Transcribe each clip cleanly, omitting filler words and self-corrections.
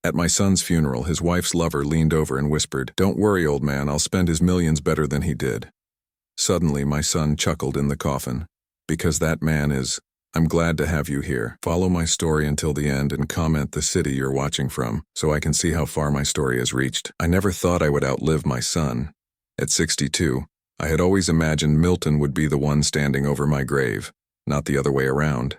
At my son's funeral, his wife's lover leaned over and whispered, "Don't worry, old man, I'll spend his millions better than he did." Suddenly, my son chuckled in the coffin. "Because that man is, I'm glad to have you here. Follow my story until the end and comment the city you're watching from, so I can see how far my story has reached." I never thought I would outlive my son. At 62, I had always imagined Milton would be the one standing over my grave, not the other way around.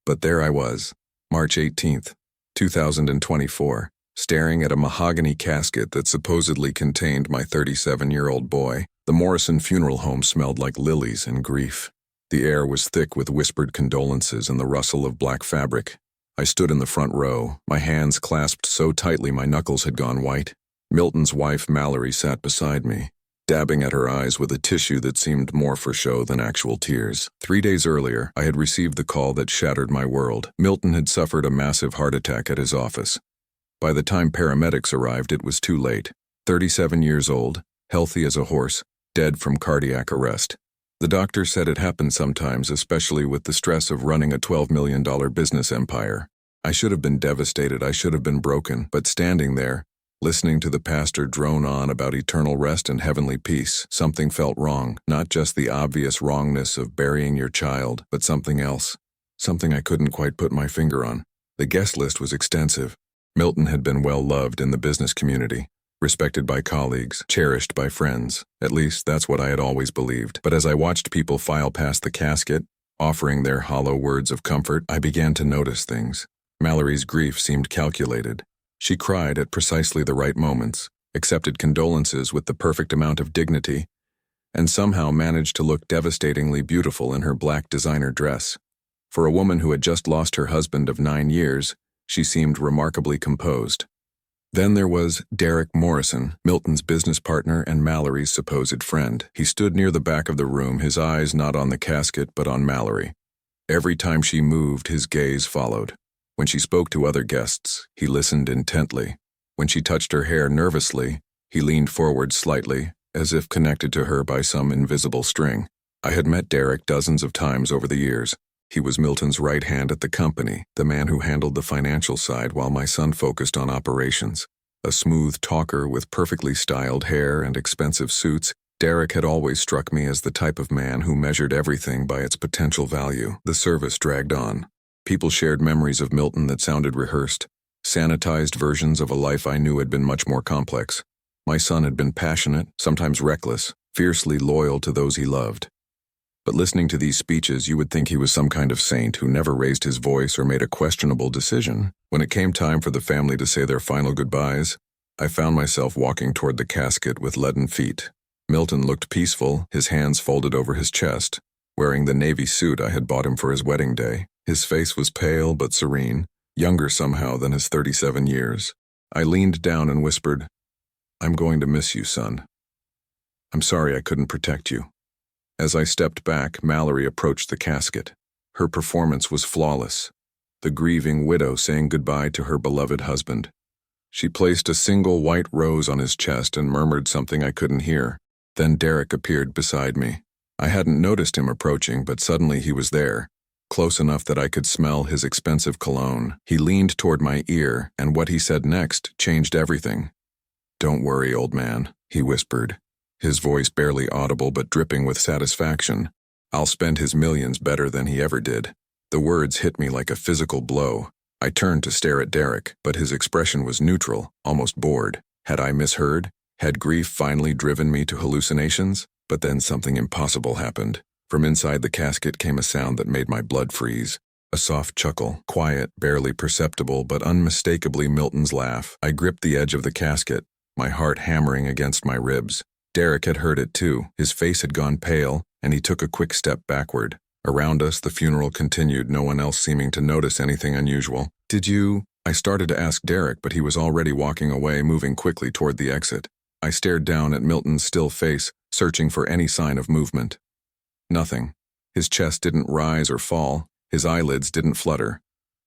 But there I was, March 18th, 2024, staring at a mahogany casket that supposedly contained my 37-year-old boy. The Morrison funeral home smelled like lilies and grief. The air was thick with whispered condolences and the rustle of black fabric. I stood in the front row, my hands clasped so tightly my knuckles had gone white. Milton's wife, Mallory, sat beside me, dabbing at her eyes with a tissue that seemed more for show than actual tears. 3 days earlier, I had received the call that shattered my world. Milton had suffered a massive heart attack at his office. By the time paramedics arrived, it was too late. 37 years old, healthy as a horse, dead from cardiac arrest. The doctor said it happened sometimes, especially with the stress of running a $12 million business empire. I should have been devastated, I should have been broken, but standing there, listening to the pastor drone on about eternal rest and heavenly peace, something felt wrong. Not just the obvious wrongness of burying your child, but something else. Something I couldn't quite put my finger on. The guest list was extensive. Milton had been well loved in the business community, respected by colleagues, cherished by friends. At least, that's what I had always believed. But as I watched people file past the casket, offering their hollow words of comfort, I began to notice things. Mallory's grief seemed calculated. She cried at precisely the right moments, accepted condolences with the perfect amount of dignity, and somehow managed to look devastatingly beautiful in her black designer dress. For a woman who had just lost her husband of 9 years, she seemed remarkably composed. Then there was Derek Morrison, Milton's business partner and Mallory's supposed friend. He stood near the back of the room, his eyes not on the casket but on Mallory. Every time she moved, his gaze followed. When she spoke to other guests, he listened intently. When she touched her hair nervously, he leaned forward slightly, as if connected to her by some invisible string. I had met Derek dozens of times over the years. He was Milton's right hand at the company, the man who handled the financial side while my son focused on operations. A smooth talker with perfectly styled hair and expensive suits, Derek had always struck me as the type of man who measured everything by its potential value. The service dragged on. People shared memories of Milton that sounded rehearsed, sanitized versions of a life I knew had been much more complex. My son had been passionate, sometimes reckless, fiercely loyal to those he loved. But listening to these speeches, you would think he was some kind of saint who never raised his voice or made a questionable decision. When it came time for the family to say their final goodbyes, I found myself walking toward the casket with leaden feet. Milton looked peaceful, his hands folded over his chest, wearing the navy suit I had bought him for his wedding day. His face was pale but serene, younger somehow than his 37 years. I leaned down and whispered, "I'm going to miss you, son. I'm sorry I couldn't protect you." As I stepped back, Mallory approached the casket. Her performance was flawless, the grieving widow saying goodbye to her beloved husband. She placed a single white rose on his chest and murmured something I couldn't hear. Then Derek appeared beside me. I hadn't noticed him approaching, but suddenly he was there, close enough that I could smell his expensive cologne. He leaned toward my ear, and what he said next changed everything. "Don't worry, old man," he whispered, his voice barely audible but dripping with satisfaction. "I'll spend his millions better than he ever did." The words hit me like a physical blow. I turned to stare at Derek, but his expression was neutral, almost bored. Had I misheard? Had grief finally driven me to hallucinations? But then something impossible happened. From inside the casket came a sound that made my blood freeze. A soft chuckle, quiet, barely perceptible, but unmistakably Milton's laugh. I gripped the edge of the casket, my heart hammering against my ribs. Derek had heard it too. His face had gone pale, and he took a quick step backward. Around us, the funeral continued, no one else seeming to notice anything unusual. "Did you—" I started to ask Derek, but he was already walking away, moving quickly toward the exit. I stared down at Milton's still face, searching for any sign of movement. Nothing. His chest didn't rise or fall. His eyelids didn't flutter.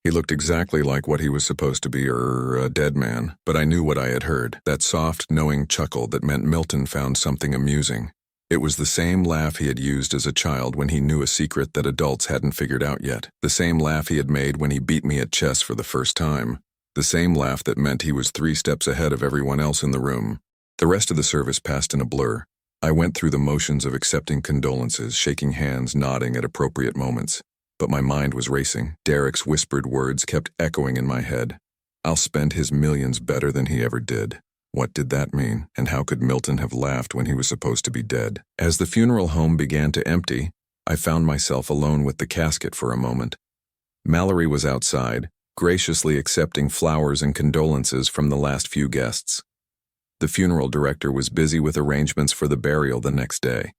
He looked exactly like what he was supposed to be, a dead man. But I knew what I had heard, that soft, knowing chuckle that meant Milton found something amusing. It was the same laugh he had used as a child when he knew a secret that adults hadn't figured out yet. The same laugh he had made when he beat me at chess for the first time. The same laugh that meant he was 3 steps ahead of everyone else in the room. The rest of the service passed in a blur. I went through the motions of accepting condolences, shaking hands, nodding at appropriate moments. But my mind was racing. Derek's whispered words kept echoing in my head. I'll spend his millions better than he ever did. What did that mean? And how could Milton have laughed when he was supposed to be dead? As the funeral home began to empty, I found myself alone with the casket for a moment. Mallory was outside, graciously accepting flowers and condolences from the last few guests. The funeral director was busy with arrangements for the burial the next day.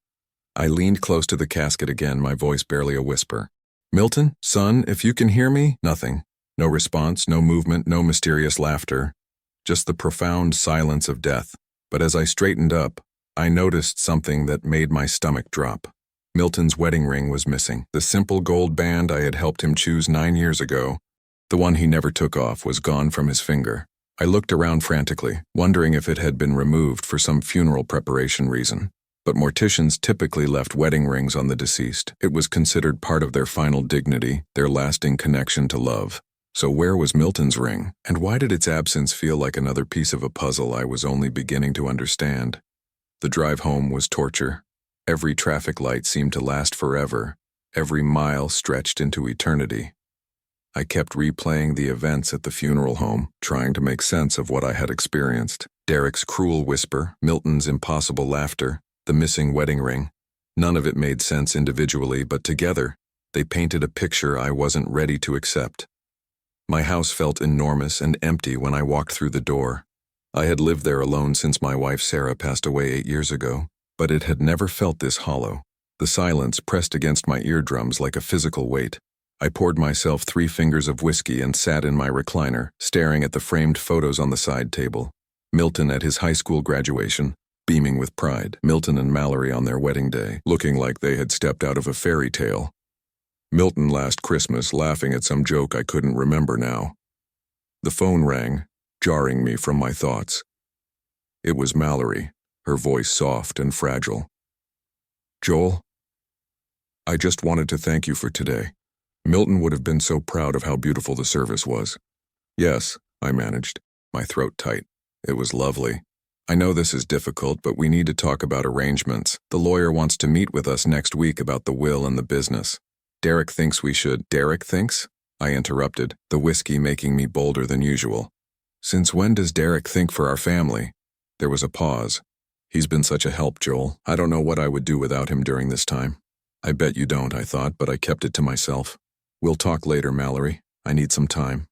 I leaned close to the casket again, my voice barely a whisper. "Milton, son, if you can hear me?" Nothing. No response, no movement, no mysterious laughter. Just the profound silence of death. But as I straightened up, I noticed something that made my stomach drop. Milton's wedding ring was missing. The simple gold band I had helped him choose 9 years ago, the one he never took off, was gone from his finger. I looked around frantically, wondering if it had been removed for some funeral preparation reason. But morticians typically left wedding rings on the deceased. It was considered part of their final dignity, their lasting connection to love. So where was Milton's ring? And why did its absence feel like another piece of a puzzle I was only beginning to understand? The drive home was torture. Every traffic light seemed to last forever. Every mile stretched into eternity. I kept replaying the events at the funeral home, trying to make sense of what I had experienced. Derek's cruel whisper, Milton's impossible laughter, the missing wedding ring. None of it made sense individually, but together, they painted a picture I wasn't ready to accept. My house felt enormous and empty when I walked through the door. I had lived there alone since my wife Sarah passed away 8 years ago, but it had never felt this hollow. The silence pressed against my eardrums like a physical weight. I poured myself 3 fingers of whiskey and sat in my recliner, staring at the framed photos on the side table. Milton at his high school graduation, beaming with pride. Milton and Mallory on their wedding day, looking like they had stepped out of a fairy tale. Milton last Christmas, laughing at some joke I couldn't remember now. The phone rang, jarring me from my thoughts. It was Mallory, her voice soft and fragile. "Joel, I just wanted to thank you for today. Milton would have been so proud of how beautiful the service was." "Yes," I managed, my throat tight. "It was lovely. I know this is difficult, but we need to talk about arrangements. The lawyer wants to meet with us next week about the will and the business. Derek thinks we should—" "Derek thinks?" I interrupted, the whiskey making me bolder than usual. "Since when does Derek think for our family?" There was a pause. "He's been such a help, Joel. I don't know what I would do without him during this time." "I bet you don't," I thought, but I kept it to myself. "We'll talk later, Mallory. I need some time."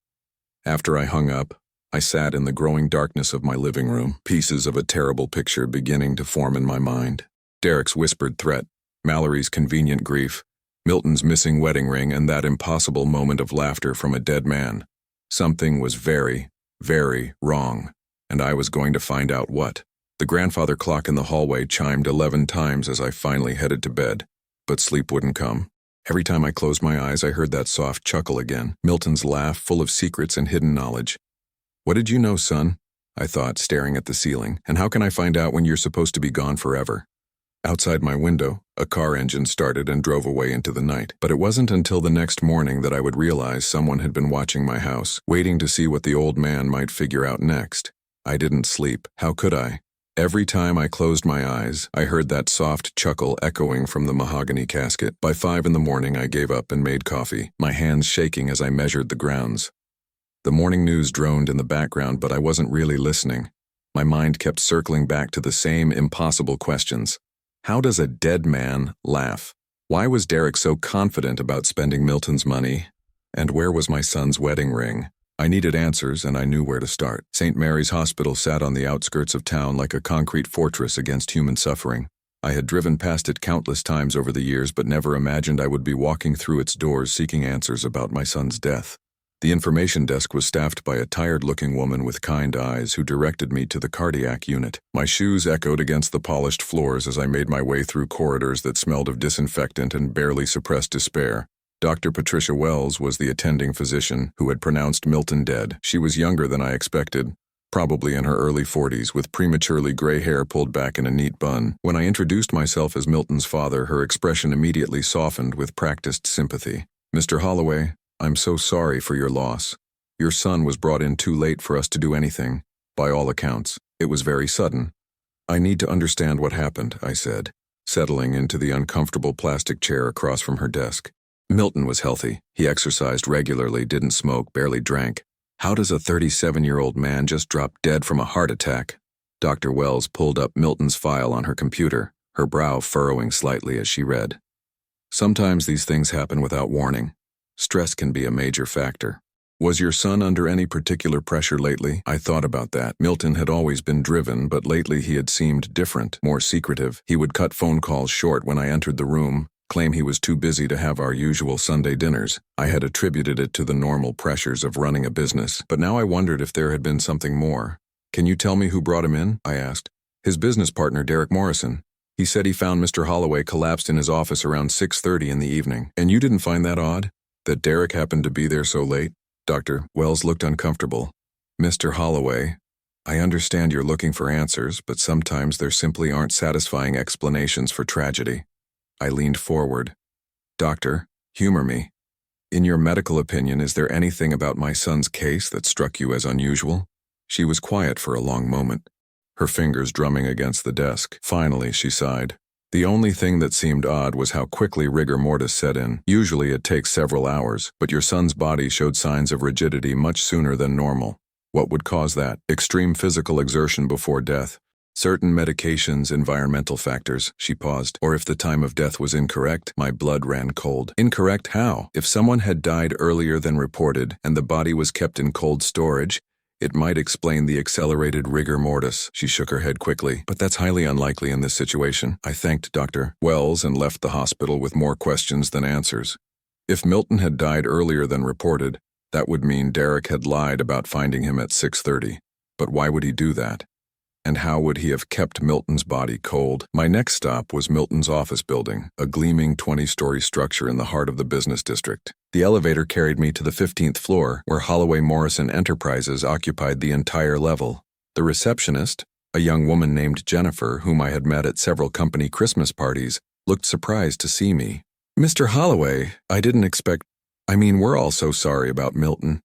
After I hung up, I sat in the growing darkness of my living room, pieces of a terrible picture beginning to form in my mind. Derek's whispered threat, Mallory's convenient grief, Milton's missing wedding ring, and that impossible moment of laughter from a dead man. Something was very, very wrong, and I was going to find out what. The grandfather clock in the hallway chimed 11 times as I finally headed to bed, but sleep wouldn't come. Every time I closed my eyes, I heard that soft chuckle again, Milton's laugh full of secrets and hidden knowledge. "What did you know, son?" I thought, staring at the ceiling. "And how can I find out when you're supposed to be gone forever?" Outside my window, a car engine started and drove away into the night. But it wasn't until the next morning that I would realize someone had been watching my house, waiting to see what the old man might figure out next. I didn't sleep. How could I? Every time I closed my eyes, I heard that soft chuckle echoing from the mahogany casket. By 5 in the morning, I gave up and made coffee, my hands shaking as I measured the grounds. The morning news droned in the background, but I wasn't really listening. My mind kept circling back to the same impossible questions. How does a dead man laugh? Why was Derek so confident about spending Milton's money? And where was my son's wedding ring? I needed answers, and I knew where to start. St. Mary's Hospital sat on the outskirts of town like a concrete fortress against human suffering. I had driven past it countless times over the years, but never imagined I would be walking through its doors seeking answers about my son's death. The information desk was staffed by a tired-looking woman with kind eyes who directed me to the cardiac unit. My shoes echoed against the polished floors as I made my way through corridors that smelled of disinfectant and barely suppressed despair. Dr. Patricia Wells was the attending physician who had pronounced Milton dead. She was younger than I expected, probably in her early 40s, with prematurely gray hair pulled back in a neat bun. When I introduced myself as Milton's father, her expression immediately softened with practiced sympathy. "Mr. Holloway, I'm so sorry for your loss. Your son was brought in too late for us to do anything. By all accounts, it was very sudden. I need to understand what happened, I said, settling into the uncomfortable plastic chair across from her desk. Milton was healthy. He exercised regularly, didn't smoke, barely drank. How does a 37-year-old man just drop dead from a heart attack? Dr. Wells pulled up Milton's file on her computer, her brow furrowing slightly as she read. Sometimes these things happen without warning. Stress can be a major factor. Was your son under any particular pressure lately? I thought about that. Milton had always been driven, but lately he had seemed different, more secretive. He would cut phone calls short when I entered the room, claim he was too busy to have our usual Sunday dinners. I had attributed it to the normal pressures of running a business, but now I wondered if there had been something more. Can you tell me who brought him in? I asked. His business partner, Derek Morrison. He said he found Mr. Holloway collapsed in his office around 6:30 in the evening. And you didn't find that odd? That Derek happened to be there so late? Dr. Wells looked uncomfortable. Mr. Holloway, I understand you're looking for answers, but sometimes there simply aren't satisfying explanations for tragedy. I leaned forward. Doctor, humor me. In your medical opinion, is there anything about my son's case that struck you as unusual? She was quiet for a long moment, her fingers drumming against the desk. Finally, she sighed. The only thing that seemed odd was how quickly rigor mortis set in. Usually it takes several hours, but your son's body showed signs of rigidity much sooner than normal. What would cause that? Extreme physical exertion before death. Certain medications, environmental factors, she paused. Or if the time of death was incorrect, my blood ran cold. Incorrect how? If someone had died earlier than reported and the body was kept in cold storage, it might explain the accelerated rigor mortis. She shook her head quickly. But that's highly unlikely in this situation. I thanked Dr. Wells and left the hospital with more questions than answers. If Milton had died earlier than reported, that would mean Derek had lied about finding him at 6:30. But why would he do that? And how would he have kept Milton's body cold? My next stop was Milton's office building, a gleaming 20-story structure in the heart of the business district. The elevator carried me to the 15th floor, where Holloway Morrison Enterprises occupied the entire level. The receptionist, a young woman named Jennifer, whom I had met at several company Christmas parties, looked surprised to see me. Mr. Holloway, I didn't expect... we're all so sorry about Milton.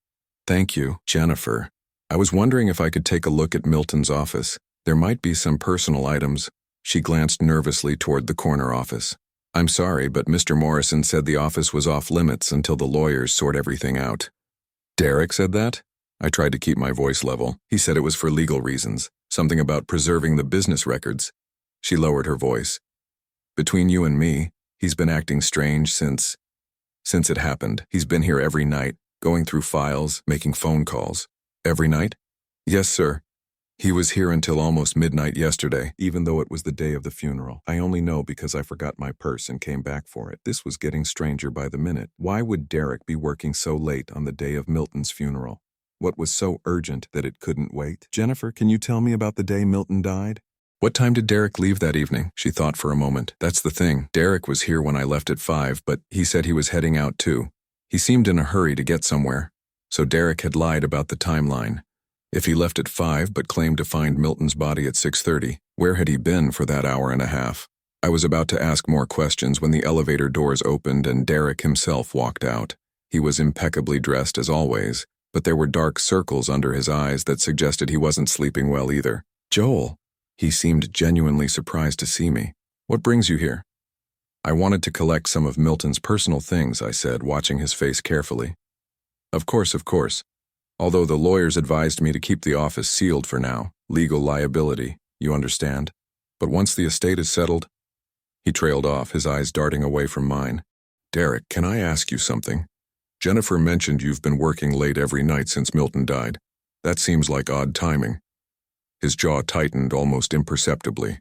Thank you, Jennifer. I was wondering if I could take a look at Milton's office. There might be some personal items. She glanced nervously toward the corner office. I'm sorry, but Mr. Morrison said the office was off limits until the lawyers sort everything out. Derek said that? I tried to keep my voice level. He said it was for legal reasons, something about preserving the business records. She lowered her voice. Between you and me, he's been acting strange since it happened. He's been here every night, going through files, making phone calls. Every night? Yes, sir. He was here until almost midnight yesterday, even though it was the day of the funeral. I only know because I forgot my purse and came back for it. This was getting stranger by the minute. Why would Derek be working so late on the day of Milton's funeral? What was so urgent that it couldn't wait? Jennifer, can you tell me about the day Milton died? What time did Derek leave that evening? She thought for a moment. That's the thing. Derek was here when I left at 5, but he said he was heading out too. He seemed in a hurry to get somewhere. So Derek had lied about the timeline. If he left at 5 but claimed to find Milton's body at 6:30, where had he been for that hour and a half? I was about to ask more questions when the elevator doors opened and Derek himself walked out. He was impeccably dressed as always, but there were dark circles under his eyes that suggested he wasn't sleeping well either. Joel. He seemed genuinely surprised to see me. What brings you here? I wanted to collect some of Milton's personal things, I said, watching his face carefully. Of course. Although the lawyers advised me to keep the office sealed for now, legal liability, you understand. But once the estate is settled... He trailed off, his eyes darting away from mine. Derek, can I ask you something? Jennifer mentioned you've been working late every night since Milton died. That seems like odd timing. His jaw tightened almost imperceptibly.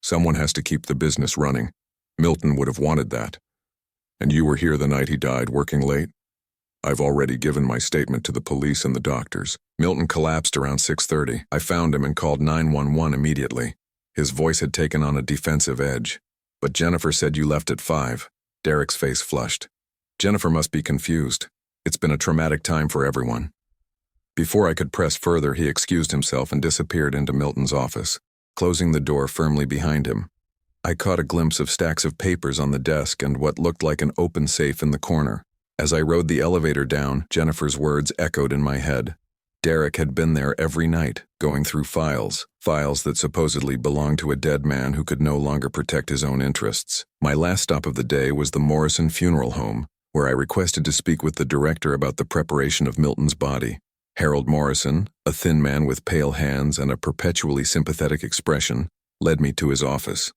Someone has to keep the business running. Milton would have wanted that. And you were here the night he died, working late? I've already given my statement to the police and the doctors. Milton collapsed around 6:30. I found him and called 911 immediately. His voice had taken on a defensive edge. But Jennifer said you left at 5. Derek's face flushed. Jennifer must be confused. It's been a traumatic time for everyone. Before I could press further, he excused himself and disappeared into Milton's office, closing the door firmly behind him. I caught a glimpse of stacks of papers on the desk and what looked like an open safe in the corner. As I rode the elevator down, Jennifer's words echoed in my head. Derek had been there every night, going through files that supposedly belonged to a dead man who could no longer protect his own interests. My last stop of the day was the Morrison Funeral Home, where I requested to speak with the director about the preparation of Milton's body. Harold Morrison, a thin man with pale hands and a perpetually sympathetic expression, led me to his office.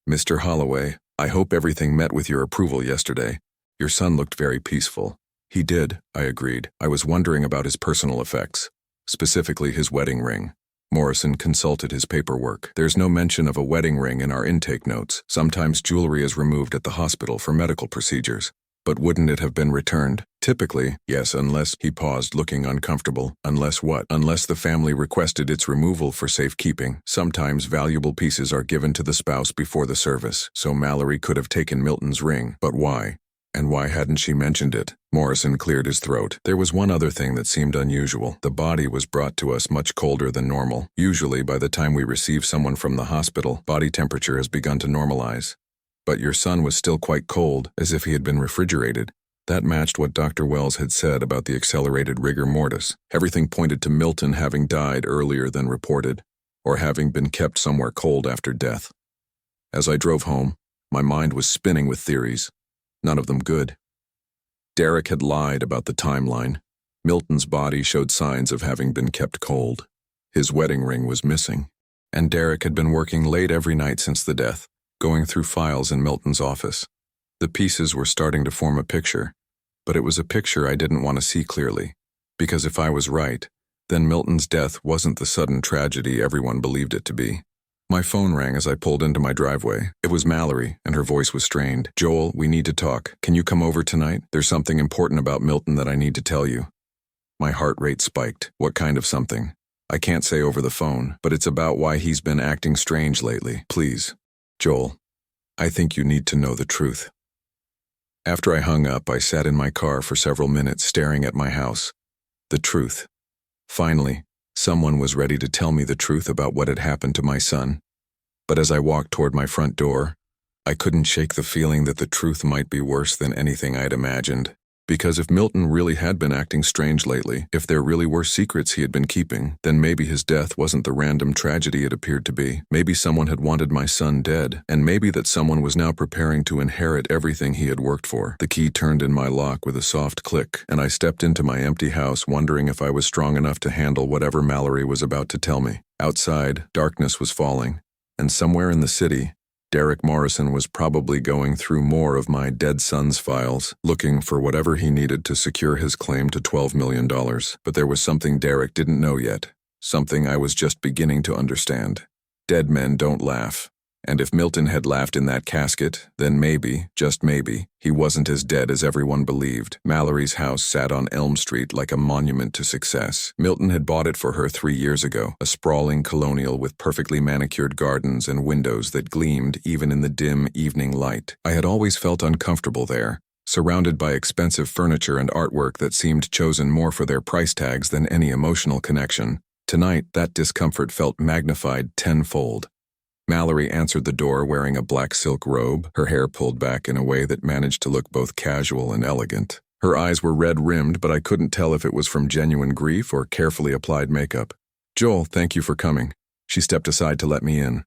"Mr. Holloway, I hope everything met with your approval yesterday. Your son looked very peaceful." "He did," I agreed. I was wondering about his personal effects, specifically his wedding ring. Morrison consulted his paperwork. "There's no mention of a wedding ring in our intake notes. Sometimes jewelry is removed at the hospital for medical procedures. But wouldn't it have been returned?" "Typically, yes, unless—" He paused, looking uncomfortable. "Unless what?" "Unless the family requested its removal for safekeeping. Sometimes valuable pieces are given to the spouse before the service, so Mallory could have taken Milton's ring. But why? And why hadn't she mentioned it?" Morrison cleared his throat. "There was one other thing that seemed unusual. The body was brought to us much colder than normal. Usually, by the time we receive someone from the hospital, body temperature has begun to normalize. But your son was still quite cold, as if he had been refrigerated." That matched what Dr. Wells had said about the accelerated rigor mortis. Everything pointed to Milton having died earlier than reported, or having been kept somewhere cold after death. As I drove home, my mind was spinning with theories. None of them good. Derek had lied about the timeline. Milton's body showed signs of having been kept cold. His wedding ring was missing. And Derek had been working late every night since the death, going through files in Milton's office. The pieces were starting to form a picture, but it was a picture I didn't want to see clearly, because if I was right, then Milton's death wasn't the sudden tragedy everyone believed it to be. My phone rang as I pulled into my driveway. It was Mallory, and her voice was strained. "Joel, we need to talk. Can you come over tonight? There's something important about Milton that I need to tell you." My heart rate spiked. "What kind of something?" "I can't say over the phone, but it's about why he's been acting strange lately. Please. Joel, I think you need to know the truth." After I hung up, I sat in my car for several minutes staring at my house. The truth. Finally, someone was ready to tell me the truth about what had happened to my son. But as I walked toward my front door, I couldn't shake the feeling that the truth might be worse than anything I'd imagined. Because if Milton really had been acting strange lately, if there really were secrets he had been keeping, then maybe his death wasn't the random tragedy it appeared to be. Maybe someone had wanted my son dead, and maybe that someone was now preparing to inherit everything he had worked for. The key turned in my lock with a soft click, and I stepped into my empty house wondering if I was strong enough to handle whatever Mallory was about to tell me. Outside, darkness was falling, and somewhere in the city, Derek Morrison was probably going through more of my dead son's files, looking for whatever he needed to secure his claim to $12 million. But there was something Derek didn't know yet, something I was just beginning to understand. Dead men don't laugh. And if Milton had laughed in that casket, then maybe, just maybe, he wasn't as dead as everyone believed. Mallory's house sat on Elm Street like a monument to success. Milton had bought it for her 3 years ago, a sprawling colonial with perfectly manicured gardens and windows that gleamed even in the dim evening light. I had always felt uncomfortable there, surrounded by expensive furniture and artwork that seemed chosen more for their price tags than any emotional connection. Tonight, that discomfort felt magnified tenfold. Mallory answered the door wearing a black silk robe, her hair pulled back in a way that managed to look both casual and elegant. Her eyes were red-rimmed, but I couldn't tell if it was from genuine grief or carefully applied makeup. "Joel, thank you for coming." She stepped aside to let me in.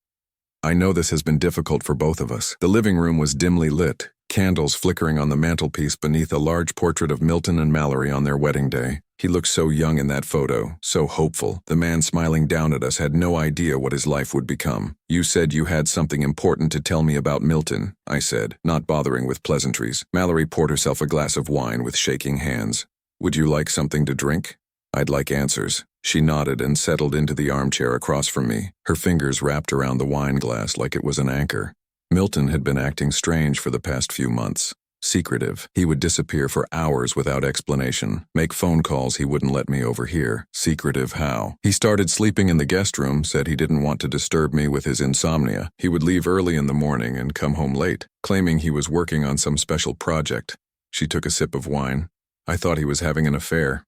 "I know this has been difficult for both of us." The living room was dimly lit, candles flickering on the mantelpiece beneath a large portrait of Milton and Mallory on their wedding day. He looked so young in that photo, so hopeful. The man smiling down at us had no idea what his life would become. "You said you had something important to tell me about Milton," I said, not bothering with pleasantries. Mallory poured herself a glass of wine with shaking hands. "Would you like something to drink?" "I'd like answers." She nodded and settled into the armchair across from me, her fingers wrapped around the wine glass like it was an anchor. Milton had been acting strange for the past few months. Secretive. He would disappear for hours without explanation, make phone calls he wouldn't let me overhear. Secretive how? He started sleeping in the guest room, said he didn't want to disturb me with his insomnia. He would leave early in the morning and come home late, claiming he was working on some special project. She took a sip of wine. I thought he was having an affair.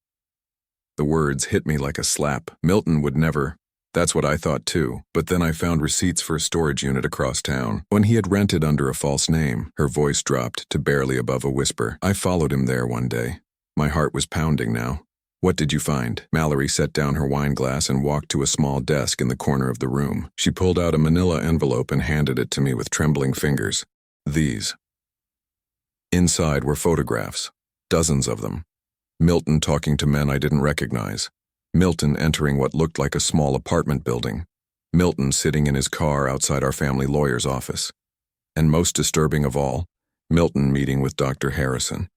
The words hit me like a slap. Milton would never. That's what I thought too, but then I found receipts for a storage unit across town. When he had rented under a false name, her voice dropped to barely above a whisper. I followed him there one day. My heart was pounding now. What did you find? Mallory set down her wine glass and walked to a small desk in the corner of the room. She pulled out a manila envelope and handed it to me with trembling fingers. These. Inside were photographs, dozens of them. Milton talking to men I didn't recognize. Milton entering what looked like a small apartment building. Milton sitting in his car outside our family lawyer's office. And most disturbing of all, Milton meeting with Dr. Harrison,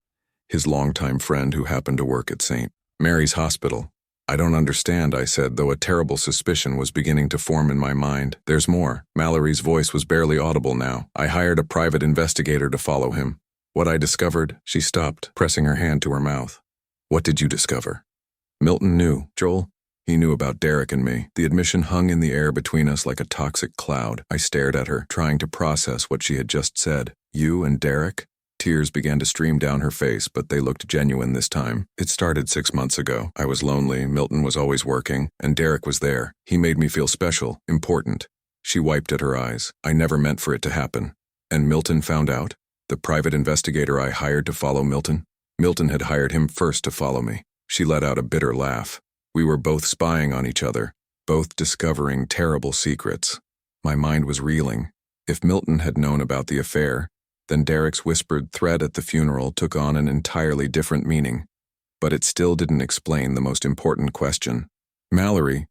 his longtime friend who happened to work at St. Mary's Hospital. I don't understand, I said, though a terrible suspicion was beginning to form in my mind. There's more. Mallory's voice was barely audible now. I hired a private investigator to follow him. What I discovered, she stopped, pressing her hand to her mouth. What did you discover? Milton knew. Joel, he knew about Derek and me. The admission hung in the air between us like a toxic cloud. I stared at her, trying to process what she had just said. You and Derek? Tears began to stream down her face, but they looked genuine this time. It started 6 months ago. I was lonely, Milton was always working, and Derek was there. He made me feel special, important. She wiped at her eyes. I never meant for it to happen. And Milton found out? The private investigator I hired to follow Milton? Milton had hired him first to follow me. She let out a bitter laugh. We were both spying on each other, both discovering terrible secrets. My mind was reeling. If Milton had known about the affair, then Derek's whispered threat at the funeral took on an entirely different meaning. But it still didn't explain the most important question. Mallory,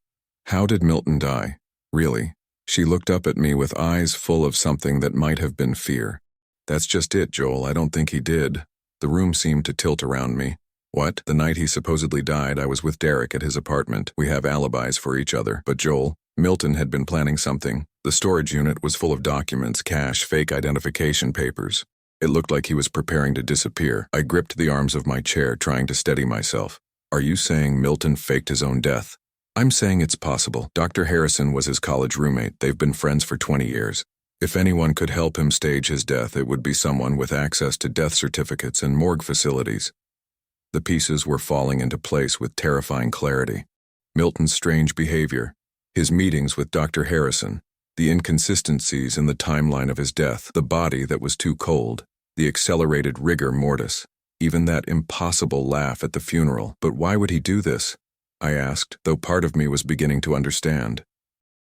how did Milton die? Really? She looked up at me with eyes full of something that might have been fear. That's just it, Joel. I don't think he did. The room seemed to tilt around me. What? The night he supposedly died, I was with Derek at his apartment. We have alibis for each other. But Joel, Milton had been planning something. The storage unit was full of documents, cash, fake identification papers. It looked like he was preparing to disappear. I gripped the arms of my chair, trying to steady myself. Are you saying Milton faked his own death? I'm saying it's possible. Dr. Harrison was his college roommate. They've been friends for 20 years. If anyone could help him stage his death, it would be someone with access to death certificates and morgue facilities. The pieces were falling into place with terrifying clarity. Milton's strange behavior, his meetings with Dr. Harrison, the inconsistencies in the timeline of his death, the body that was too cold, the accelerated rigor mortis, even that impossible laugh at the funeral. But why would he do this? I asked, though part of me was beginning to understand.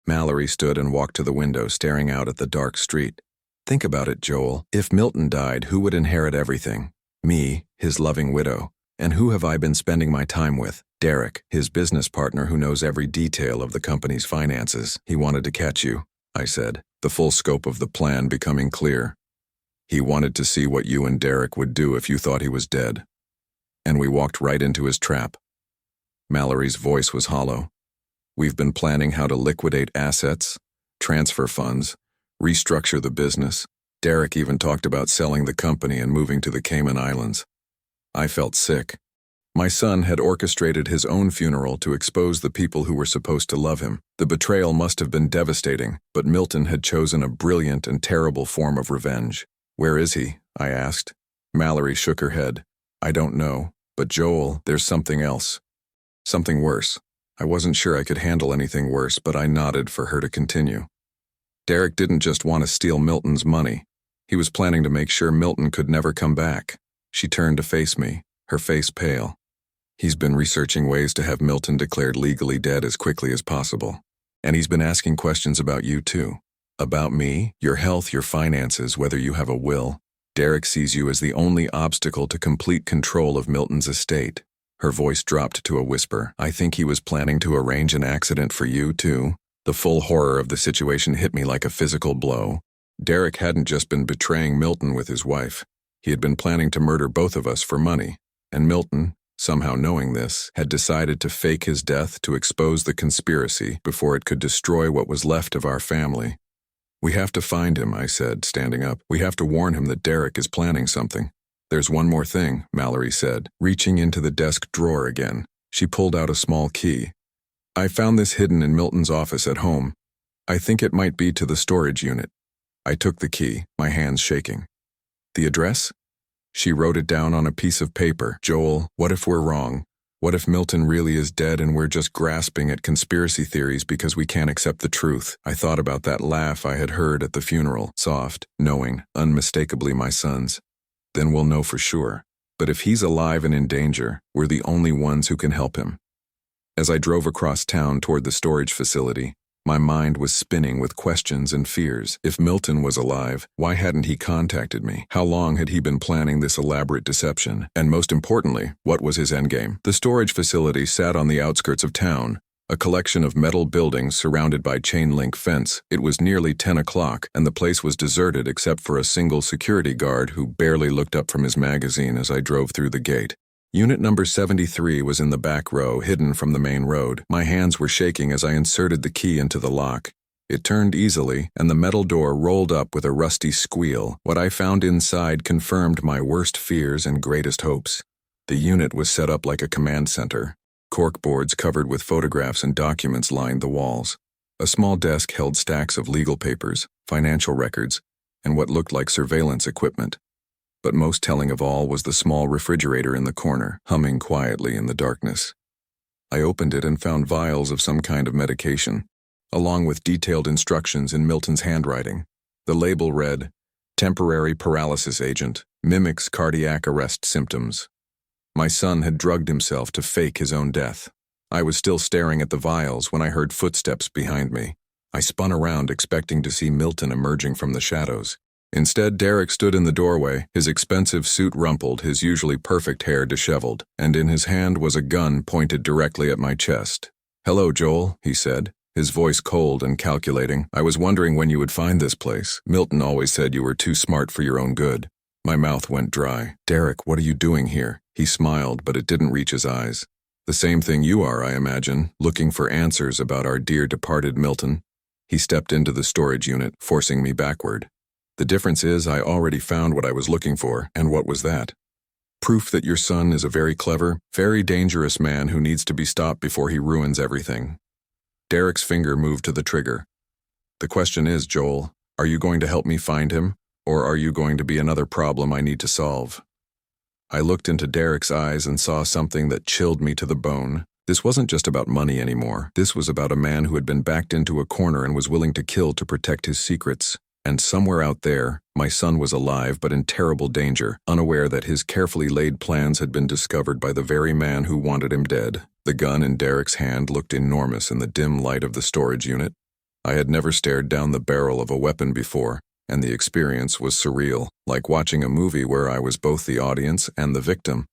Mallory stood and walked to the window, staring out at the dark street. Think about it, Joel. If Milton died, who would inherit everything? Me, his loving widow. And who have I been spending my time with? Derek, his business partner who knows every detail of the company's finances. He wanted to catch you, I said, the full scope of the plan becoming clear. He wanted to see what you and Derek would do if you thought he was dead. And we walked right into his trap. Mallory's voice was hollow. We've been planning how to liquidate assets, transfer funds, restructure the business. Derek even talked about selling the company and moving to the Cayman Islands. I felt sick. My son had orchestrated his own funeral to expose the people who were supposed to love him. The betrayal must have been devastating, but Milton had chosen a brilliant and terrible form of revenge. Where is he? I asked. Mallory shook her head. I don't know, but Joel, there's something else. Something worse. I wasn't sure I could handle anything worse, but I nodded for her to continue. Derek didn't just want to steal Milton's money. He was planning to make sure Milton could never come back. She turned to face me, her face pale. He's been researching ways to have Milton declared legally dead as quickly as possible. And he's been asking questions about you too. About me, your health, your finances, whether you have a will. Derek sees you as the only obstacle to complete control of Milton's estate. Her voice dropped to a whisper. I think he was planning to arrange an accident for you too. The full horror of the situation hit me like a physical blow. Derek hadn't just been betraying Milton with his wife. He had been planning to murder both of us for money. And Milton, somehow knowing this, had decided to fake his death to expose the conspiracy before it could destroy what was left of our family. We have to find him, I said, standing up. We have to warn him that Derek is planning something. There's one more thing, Mallory said, reaching into the desk drawer again. She pulled out a small key. I found this hidden in Milton's office at home. I think it might be to the storage unit. I took the key, my hands shaking. The address? She wrote it down on a piece of paper. Joel, what if we're wrong? What if Milton really is dead and we're just grasping at conspiracy theories because we can't accept the truth? I thought about that laugh I had heard at the funeral, soft, knowing, unmistakably my son's. Then we'll know for sure. But if he's alive and in danger, we're the only ones who can help him. As I drove across town toward the storage facility, my mind was spinning with questions and fears. If Milton was alive, why hadn't he contacted me? How long had he been planning this elaborate deception? And most importantly, what was his endgame? The storage facility sat on the outskirts of town, a collection of metal buildings surrounded by chain-link fence. It was nearly 10 o'clock, and the place was deserted except for a single security guard who barely looked up from his magazine as I drove through the gate. Unit number 73 was in the back row, hidden from the main road. My hands were shaking as I inserted the key into the lock. It turned easily, and the metal door rolled up with a rusty squeal. What I found inside confirmed my worst fears and greatest hopes. The unit was set up like a command center. Corkboards covered with photographs and documents lined the walls. A small desk held stacks of legal papers, financial records, and what looked like surveillance equipment. But most telling of all was the small refrigerator in the corner, humming quietly in the darkness. I opened it and found vials of some kind of medication, along with detailed instructions in Milton's handwriting. The label read, "Temporary paralysis agent, mimics cardiac arrest symptoms." My son had drugged himself to fake his own death. I was still staring at the vials when I heard footsteps behind me. I spun around expecting to see Milton emerging from the shadows. Instead, Derek stood in the doorway, his expensive suit rumpled, his usually perfect hair disheveled, and in his hand was a gun pointed directly at my chest. "Hello, Joel," he said, his voice cold and calculating. "I was wondering when you would find this place. Milton always said you were too smart for your own good." My mouth went dry. "Derek, what are you doing here?" He smiled, but it didn't reach his eyes. "The same thing you are, I imagine, looking for answers about our dear departed Milton." He stepped into the storage unit, forcing me backward. "The difference is I already found what I was looking for, and what was that? Proof that your son is a very clever, very dangerous man who needs to be stopped before he ruins everything." Derek's finger moved to the trigger. "The question is, Joel, are you going to help me find him, or are you going to be another problem I need to solve?" I looked into Derek's eyes and saw something that chilled me to the bone. This wasn't just about money anymore. This was about a man who had been backed into a corner and was willing to kill to protect his secrets. And somewhere out there, my son was alive but in terrible danger, unaware that his carefully laid plans had been discovered by the very man who wanted him dead. The gun in Derek's hand looked enormous in the dim light of the storage unit. I had never stared down the barrel of a weapon before, and the experience was surreal, like watching a movie where I was both the audience and the victim.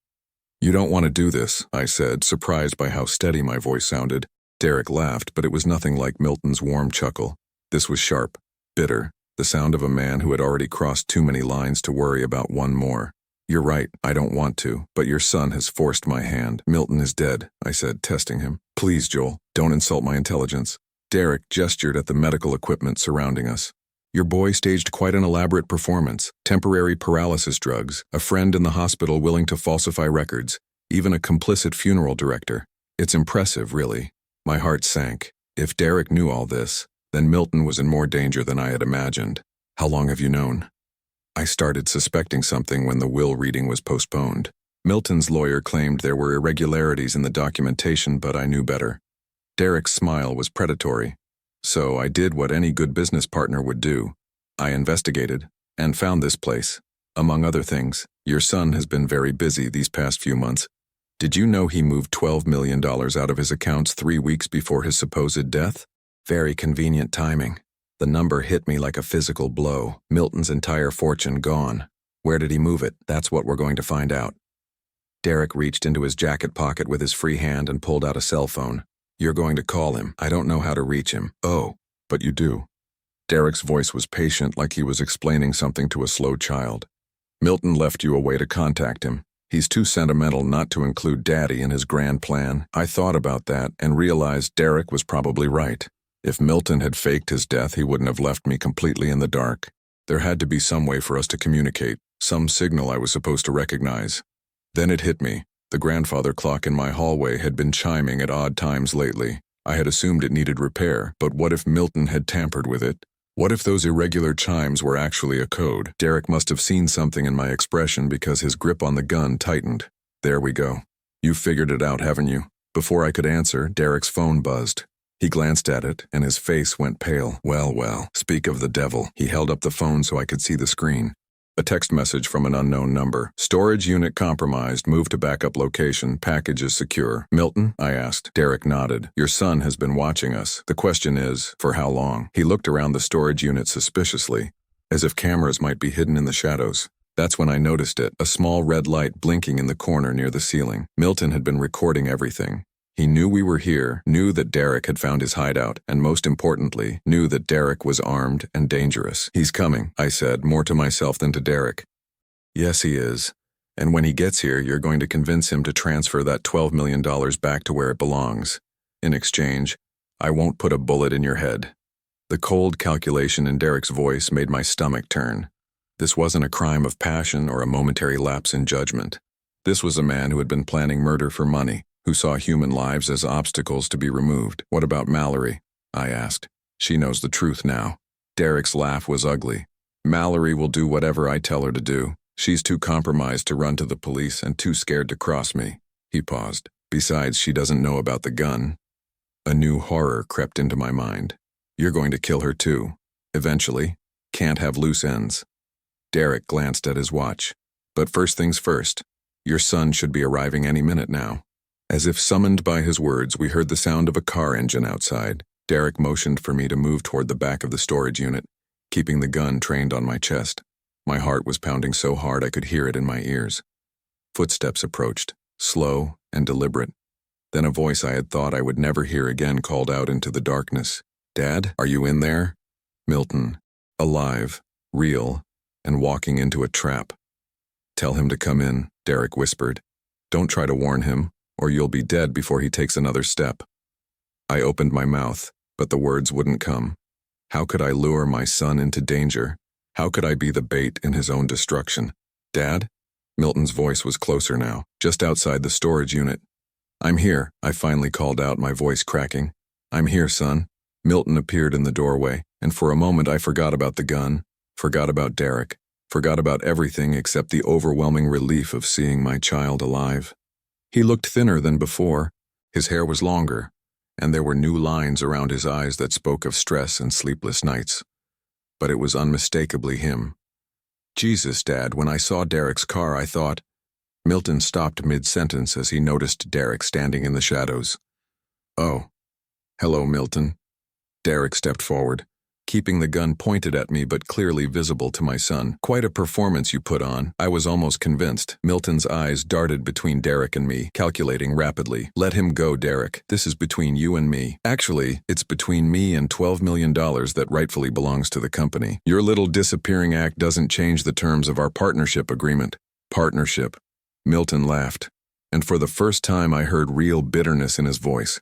"You don't want to do this," I said, surprised by how steady my voice sounded. Derek laughed, but it was nothing like Milton's warm chuckle. This was sharp, bitter, the sound of a man who had already crossed too many lines to worry about one more. "You're right, I don't want to, but your son has forced my hand. Milton is dead," I said, testing him. "Please, Joel, don't insult my intelligence." Derek gestured at the medical equipment surrounding us. "Your boy staged quite an elaborate performance. Temporary paralysis drugs, a friend in the hospital willing to falsify records, even a complicit funeral director. It's impressive, really." My heart sank. If Derek knew all this, then Milton was in more danger than I had imagined. "How long have you known?" I started suspecting something when the will reading was postponed. Milton's lawyer claimed there were irregularities in the documentation, but I knew better. Derek's smile was predatory. So I did what any good business partner would do. I investigated, and found this place. Among other things, your son has been very busy these past few months. Did you know he moved $12 million out of his accounts 3 weeks before his supposed death? Very convenient timing. The number hit me like a physical blow. Milton's entire fortune gone. Where did he move it? That's what we're going to find out. Derek reached into his jacket pocket with his free hand and pulled out a cell phone. "You're going to call him. I don't know how to reach him." "Oh, but you do." Derek's voice was patient, like he was explaining something to a slow child. "Milton left you a way to contact him. He's too sentimental not to include Daddy in his grand plan." I thought about that and realized Derek was probably right. If Milton had faked his death, he wouldn't have left me completely in the dark. There had to be some way for us to communicate, some signal I was supposed to recognize. Then it hit me. The grandfather clock in my hallway had been chiming at odd times lately. I had assumed it needed repair, but what if Milton had tampered with it? What if those irregular chimes were actually a code? Derek must have seen something in my expression because his grip on the gun tightened. "There we go. You figured it out, haven't you? Before I could answer, Derek's phone buzzed. He glanced at it, and his face went pale. Well, speak of the devil. He held up the phone so I could see the screen. A text message from an unknown number. Storage unit compromised. Move to backup location. Package is secure. Milton? I asked. Derek nodded. Your son has been watching us. The question is, for how long? He looked around the storage unit suspiciously, as if cameras might be hidden in the shadows. That's when I noticed it, a small red light blinking in the corner near the ceiling. Milton had been recording everything. He knew we were here, knew that Derek had found his hideout, and most importantly, knew that Derek was armed and dangerous. He's coming, I said, more to myself than to Derek. Yes, he is. And when he gets here, you're going to convince him to transfer that $12 million back to where it belongs. In exchange, I won't put a bullet in your head. The cold calculation in Derek's voice made my stomach turn. This wasn't a crime of passion or a momentary lapse in judgment. This was a man who had been planning murder for money, who saw human lives as obstacles to be removed. What about Mallory? I asked. She knows the truth now. Derek's laugh was ugly. Mallory will do whatever I tell her to do. She's too compromised to run to the police and too scared to cross me. He paused. Besides, she doesn't know about the gun. A new horror crept into my mind. You're going to kill her too. Eventually. Can't have loose ends. Derek glanced at his watch. But first things first. Your son should be arriving any minute now. As if summoned by his words, we heard the sound of a car engine outside. Derek motioned for me to move toward the back of the storage unit, keeping the gun trained on my chest. My heart was pounding so hard I could hear it in my ears. Footsteps approached, slow and deliberate. Then a voice I had thought I would never hear again called out into the darkness. Dad, are you in there? Milton, alive, real, and walking into a trap. Tell him to come in, Derek whispered. Don't try to warn him, or you'll be dead before he takes another step. I opened my mouth, but the words wouldn't come. How could I lure my son into danger? How could I be the bait in his own destruction? Dad? Milton's voice was closer now, just outside the storage unit. I'm here, I finally called out, my voice cracking. I'm here, son. Milton appeared in the doorway, and for a moment I forgot about the gun, forgot about Derek, forgot about everything except the overwhelming relief of seeing my child alive. He looked thinner than before. His hair was longer, and there were new lines around his eyes that spoke of stress and sleepless nights. But it was unmistakably him. Jesus, Dad, when I saw Derek's car, I thought... Milton stopped mid-sentence as he noticed Derek standing in the shadows. Oh. Hello, Milton. Derek stepped forward, keeping the gun pointed at me but clearly visible to my son. Quite a performance you put on. I was almost convinced. Milton's eyes darted between Derek and me, calculating rapidly. Let him go, Derek. This is between you and me. Actually, it's between me and $12 million that rightfully belongs to the company. Your little disappearing act doesn't change the terms of our partnership agreement. Partnership. Milton laughed, and for the first time I heard real bitterness in his voice.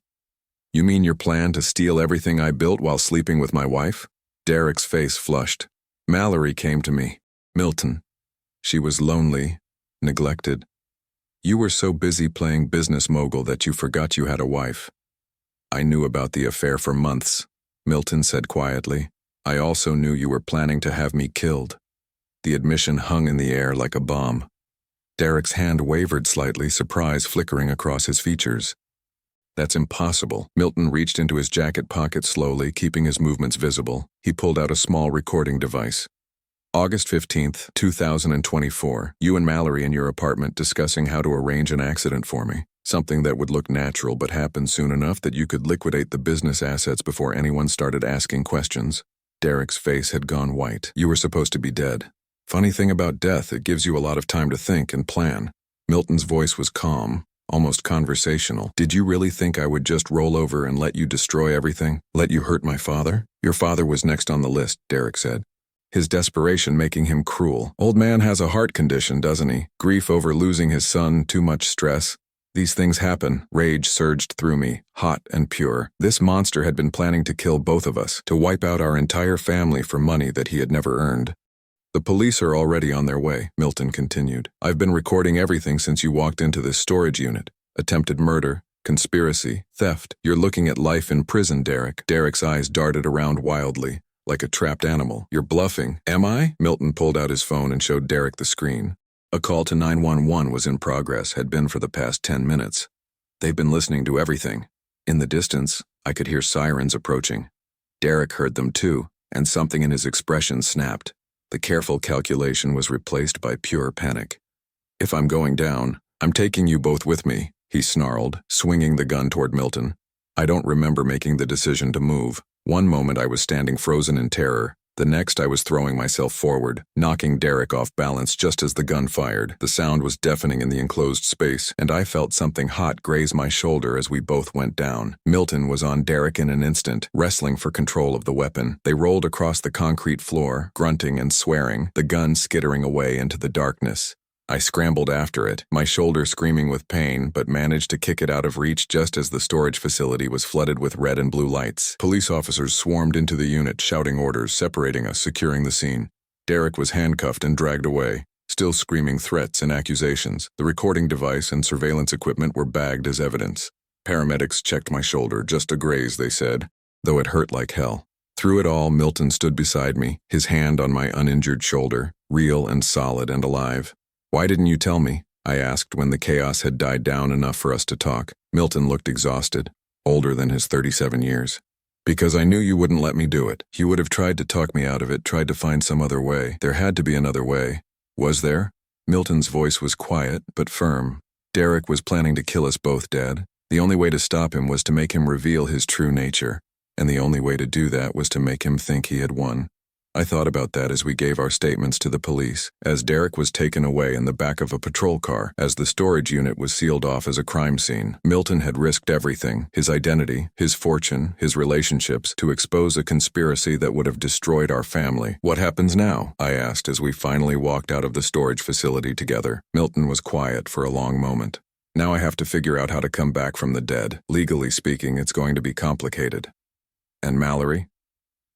You mean your plan to steal everything I built while sleeping with my wife? Derek's face flushed. Mallory came to me. Milton. She was lonely, neglected. You were so busy playing business mogul that you forgot you had a wife. I knew about the affair for months, Milton said quietly. I also knew you were planning to have me killed. The admission hung in the air like a bomb. Derek's hand wavered slightly, surprise flickering across his features. That's impossible. Milton reached into his jacket pocket slowly, keeping his movements visible. He pulled out a small recording device. August 15th, 2024. You and Mallory in your apartment discussing how to arrange an accident for me. Something that would look natural but happen soon enough that you could liquidate the business assets before anyone started asking questions. Derek's face had gone white. You were supposed to be dead. Funny thing about death, it gives you a lot of time to think and plan. Milton's voice was calm, almost conversational. Did you really think I would just roll over and let you destroy everything? Let you hurt my father? Your father was next on the list, Derek said. His desperation making him cruel. Old man has a heart condition, doesn't he? Grief over losing his son, too much stress. These things happen. Rage surged through me, hot and pure. This monster had been planning to kill both of us, to wipe out our entire family for money that he had never earned. The police are already on their way, Milton continued. I've been recording everything since you walked into this storage unit. Attempted murder, conspiracy, theft. You're looking at life in prison, Derek. Derek's eyes darted around wildly, like a trapped animal. You're bluffing. Am I? Milton pulled out his phone and showed Derek the screen. A call to 911 was in progress, had been for the past 10 minutes. They've been listening to everything. In the distance, I could hear sirens approaching. Derek heard them too, and something in his expression snapped. The careful calculation was replaced by pure panic. "If I'm going down, I'm taking you both with me," he snarled, swinging the gun toward Milton. I don't remember making the decision to move. One moment I was standing frozen in terror. The next I was throwing myself forward, knocking Derek off balance just as the gun fired. The sound was deafening in the enclosed space, and I felt something hot graze my shoulder as we both went down. Milton was on Derek in an instant, wrestling for control of the weapon. They rolled across the concrete floor, grunting and swearing, the gun skittering away into the darkness. I scrambled after it, my shoulder screaming with pain, but managed to kick it out of reach just as the storage facility was flooded with red and blue lights. Police officers swarmed into the unit, shouting orders, separating us, securing the scene. Derek was handcuffed and dragged away, still screaming threats and accusations. The recording device and surveillance equipment were bagged as evidence. Paramedics checked my shoulder, just a graze, they said, though it hurt like hell. Through it all, Milton stood beside me, his hand on my uninjured shoulder, real and solid and alive. "Why didn't you tell me?" I asked when the chaos had died down enough for us to talk. Milton looked exhausted, older than his 37 years. "Because I knew you wouldn't let me do it. You would have tried to talk me out of it, tried to find some other way. There had to be another way. Was there?" Milton's voice was quiet, but firm. "Derek was planning to kill us both, Dad. The only way to stop him was to make him reveal his true nature. And the only way to do that was to make him think he had won." I thought about that as we gave our statements to the police, as Derek was taken away in the back of a patrol car, as the storage unit was sealed off as a crime scene. Milton had risked everything, his identity, his fortune, his relationships, to expose a conspiracy that would have destroyed our family. "What happens now?" I asked as we finally walked out of the storage facility together. Milton was quiet for a long moment. "Now I have to figure out how to come back from the dead. Legally speaking, it's going to be complicated." "And Mallory?"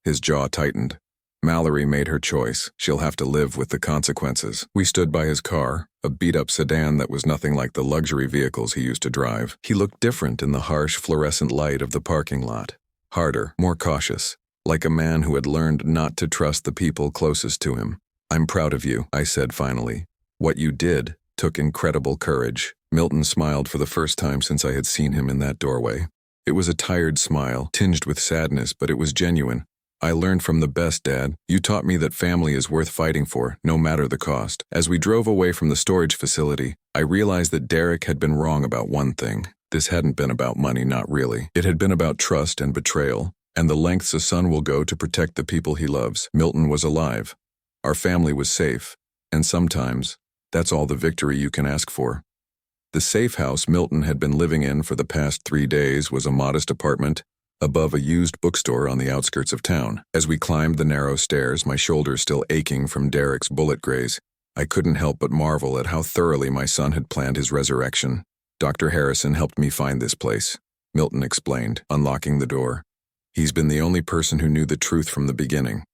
His jaw tightened. "Mallory made her choice. She'll have to live with the consequences." We stood by his car, a beat-up sedan that was nothing like the luxury vehicles he used to drive. He looked different in the harsh fluorescent light of the parking lot. Harder, more cautious, like a man who had learned not to trust the people closest to him. "I'm proud of you," I said finally. "What you did took incredible courage." Milton smiled for the first time since I had seen him in that doorway. It was a tired smile, tinged with sadness, but it was genuine. "I learned from the best, Dad. You taught me that family is worth fighting for, no matter the cost." As we drove away from the storage facility, I realized that Derek had been wrong about one thing. This hadn't been about money, not really. It had been about trust and betrayal, and the lengths a son will go to protect the people he loves. Milton was alive. Our family was safe, and sometimes, that's all the victory you can ask for. The safe house Milton had been living in for the past 3 days was a modest apartment above a used bookstore on the outskirts of town. As we climbed the narrow stairs, my shoulders still aching from Derek's bullet graze, I couldn't help but marvel at how thoroughly my son had planned his resurrection. "Dr. Harrison helped me find this place," Milton explained, unlocking the door. "He's been the only person who knew the truth from the beginning."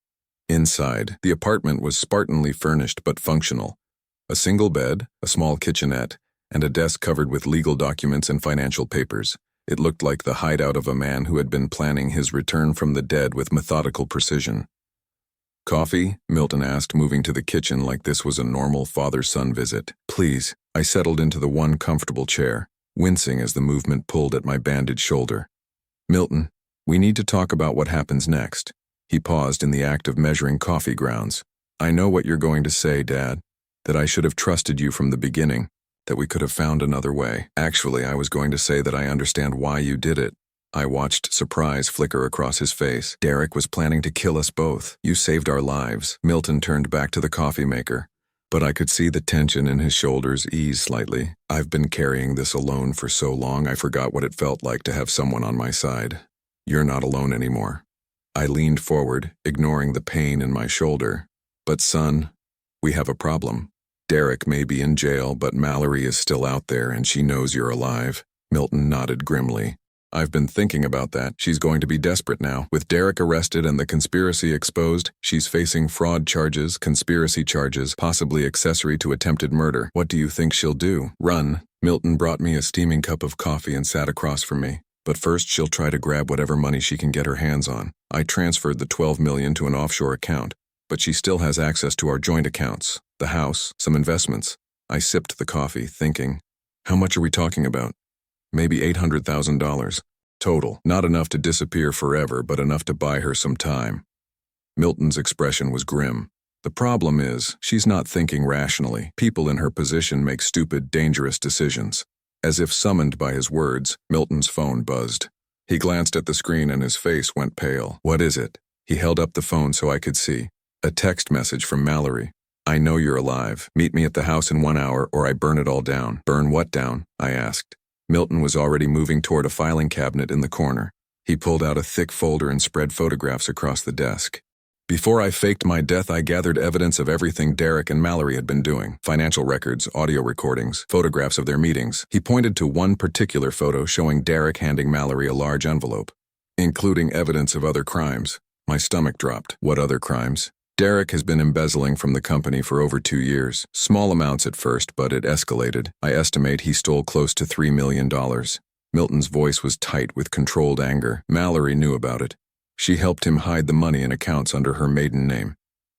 Inside, the apartment was spartanly furnished but functional. A single bed, a small kitchenette, and a desk covered with legal documents and financial papers. It looked like the hideout of a man who had been planning his return from the dead with methodical precision. "Coffee?" Milton asked, moving to the kitchen like this was a normal father-son visit. "Please." I settled into the one comfortable chair, wincing as the movement pulled at my bandaged shoulder. "Milton, we need to talk about what happens next." He paused in the act of measuring coffee grounds. "I know what you're going to say, Dad, that I should have trusted you from the beginning, that we could have found another way. Actually, I was going to say that I understand why you did it." I watched surprise flicker across his face. "Derek was planning to kill us both. You saved our lives." Milton turned back to the coffee maker, but I could see the tension in his shoulders ease slightly. "I've been carrying this alone for so long I forgot what it felt like to have someone on my side. You're not alone anymore." I leaned forward, ignoring the pain in my shoulder. "But son, we have a problem. Derek may be in jail, but Mallory is still out there and she knows you're alive." Milton nodded grimly. "I've been thinking about that. She's going to be desperate now. With Derek arrested and the conspiracy exposed, she's facing fraud charges, conspiracy charges, possibly accessory to attempted murder. What do you think she'll do? Run." Milton brought me a steaming cup of coffee and sat across from me. "But first she'll try to grab whatever money she can get her hands on. I transferred the $12 million to an offshore account, but she still has access to our joint accounts, the house, some investments. I sipped the coffee, thinking, how much are we talking about? Maybe $800,000. Total. Not enough to disappear forever, but enough to buy her some time. Milton's expression was grim. The problem is, she's not thinking rationally. People in her position make stupid, dangerous decisions. As if summoned by his words, Milton's phone buzzed. He glanced at the screen and his face went pale. What is it? He held up the phone so I could see. A text message from Mallory. I know you're alive. Meet me at the house in 1 hour or I burn it all down. Burn what down? I asked. Milton was already moving toward a filing cabinet in the corner. He pulled out a thick folder and spread photographs across the desk. Before I faked my death, I gathered evidence of everything Derek and Mallory had been doing. Financial records, audio recordings, photographs of their meetings. He pointed to one particular photo showing Derek handing Mallory a large envelope, including evidence of other crimes. My stomach dropped. What other crimes? Derek has been embezzling from the company for over 2 years. Small amounts at first, but it escalated. I estimate he stole close to $3 million. Milton's voice was tight with controlled anger. Mallory knew about it. She helped him hide the money in accounts under her maiden name.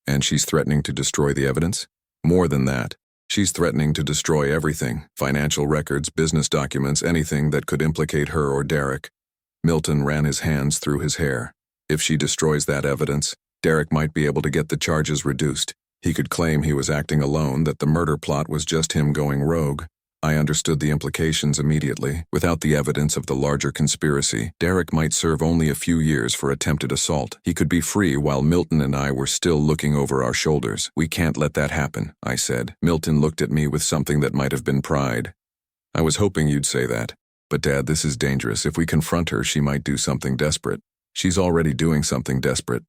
And she's threatening to destroy the evidence? More than that. She's threatening to destroy everything. Financial records, business documents, anything that could implicate her or Derek. Milton ran his hands through his hair. If she destroys that evidence, Derek might be able to get the charges reduced. He could claim he was acting alone, that the murder plot was just him going rogue. I understood the implications immediately. Without the evidence of the larger conspiracy, Derek might serve only a few years for attempted assault. He could be free while Milton and I were still looking over our shoulders. We can't let that happen, I said. Milton looked at me with something that might have been pride. I was hoping you'd say that. But Dad, this is dangerous. If we confront her, she might do something desperate. She's already doing something desperate.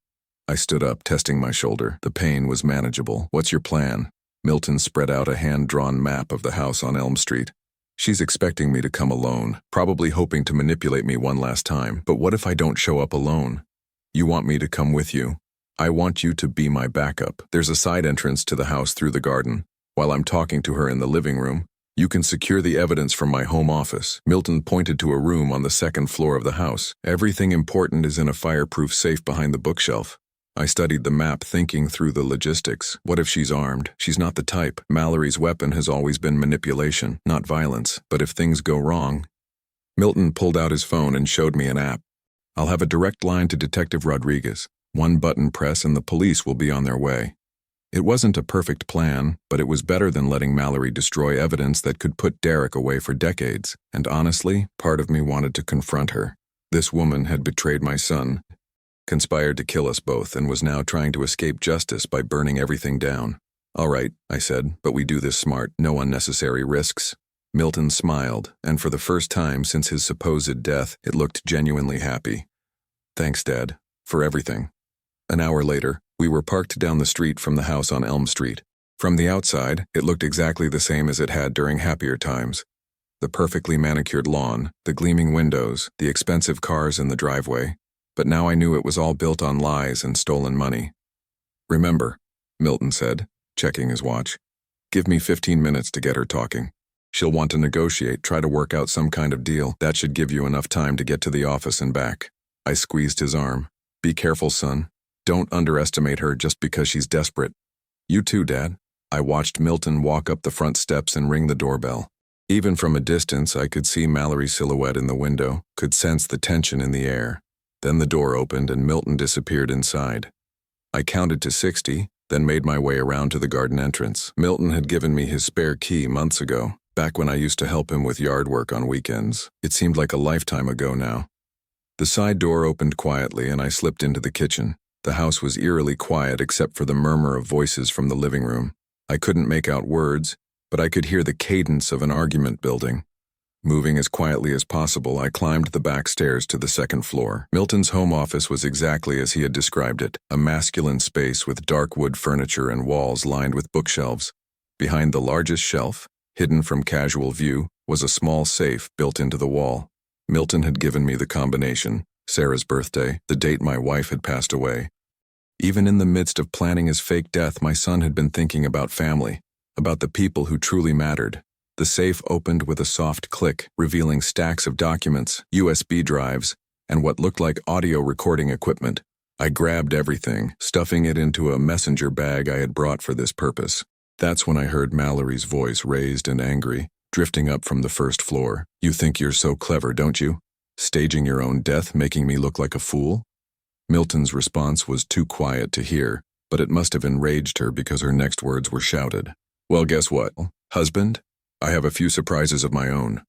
I stood up, testing my shoulder. The pain was manageable. What's your plan? Milton spread out a hand-drawn map of the house on Elm Street. She's expecting me to come alone, probably hoping to manipulate me one last time. But what if I don't show up alone? You want me to come with you? I want you to be my backup. There's a side entrance to the house through the garden. While I'm talking to her in the living room, you can secure the evidence from my home office. Milton pointed to a room on the second floor of the house. Everything important is in a fireproof safe behind the bookshelf. I studied the map, thinking through the logistics. What if she's armed? She's not the type. Mallory's weapon has always been manipulation, not violence. But if things go wrong... Milton pulled out his phone and showed me an app. I'll have a direct line to Detective Rodriguez. One button press and the police will be on their way. It wasn't a perfect plan, but it was better than letting Mallory destroy evidence that could put Derek away for decades. And honestly, part of me wanted to confront her. This woman had betrayed my son, conspired to kill us both, and was now trying to escape justice by burning everything down. All right, I said, but we do this smart, no unnecessary risks. Milton smiled, and for the first time since his supposed death, it looked genuinely happy. Thanks, Dad, for everything. An hour later, we were parked down the street from the house on Elm Street. From the outside, it looked exactly the same as it had during happier times. The perfectly manicured lawn, the gleaming windows, the expensive cars in the driveway. But now I knew it was all built on lies and stolen money. Remember, Milton said, checking his watch. Give me 15 minutes to get her talking. She'll want to negotiate, try to work out some kind of deal. That should give you enough time to get to the office and back. I squeezed his arm. Be careful, son. Don't underestimate her just because she's desperate. You too, Dad. I watched Milton walk up the front steps and ring the doorbell. Even from a distance, I could see Mallory's silhouette in the window, could sense the tension in the air. Then the door opened and Milton disappeared inside. I counted to 60, then made my way around to the garden entrance. Milton had given me his spare key months ago, back when I used to help him with yard work on weekends. It seemed like a lifetime ago now. The side door opened quietly and I slipped into the kitchen. The house was eerily quiet except for the murmur of voices from the living room. I couldn't make out words, but I could hear the cadence of an argument building. Moving as quietly as possible, I climbed the back stairs to the second floor. Milton's home office was exactly as he had described it, a masculine space with dark wood furniture and walls lined with bookshelves. Behind the largest shelf, hidden from casual view, was a small safe built into the wall. Milton had given me the combination, Sarah's birthday, the date my wife had passed away. Even in the midst of planning his fake death, my son had been thinking about family, about the people who truly mattered. The safe opened with a soft click, revealing stacks of documents, USB drives, and what looked like audio recording equipment. I grabbed everything, stuffing it into a messenger bag I had brought for this purpose. That's when I heard Mallory's voice, raised and angry, drifting up from the first floor. You think you're so clever, don't you? Staging your own death, making me look like a fool? Milton's response was too quiet to hear, but it must have enraged her because her next words were shouted. Well, guess what, husband? I have a few surprises of my own.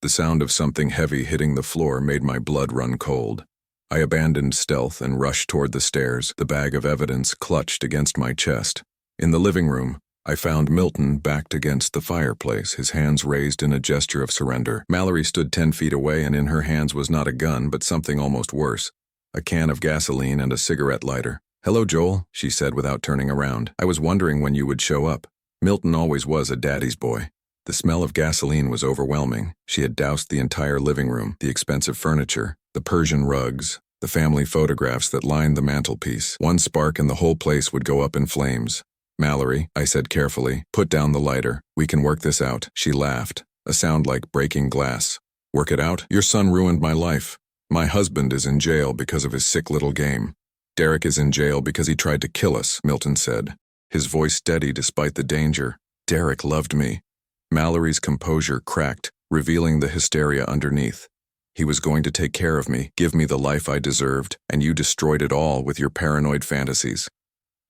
The sound of something heavy hitting the floor made my blood run cold. I abandoned stealth and rushed toward the stairs, the bag of evidence clutched against my chest. In the living room, I found Milton backed against the fireplace, his hands raised in a gesture of surrender. Mallory stood 10 feet away, and in her hands was not a gun, but something almost worse, a can of gasoline and a cigarette lighter. Hello, Joel, she said without turning around. I was wondering when you would show up. Milton always was a daddy's boy. The smell of gasoline was overwhelming. She had doused the entire living room, the expensive furniture, the Persian rugs, the family photographs that lined the mantelpiece. One spark and the whole place would go up in flames. Mallory, I said carefully, put down the lighter. We can work this out. She laughed, a sound like breaking glass. Work it out? Your son ruined my life. My husband is in jail because of his sick little game. Derek is in jail because he tried to kill us, Milton said, his voice steady despite the danger. Derek loved me. Mallory's composure cracked, revealing the hysteria underneath. He was going to take care of me, give me the life I deserved, and you destroyed it all with your paranoid fantasies.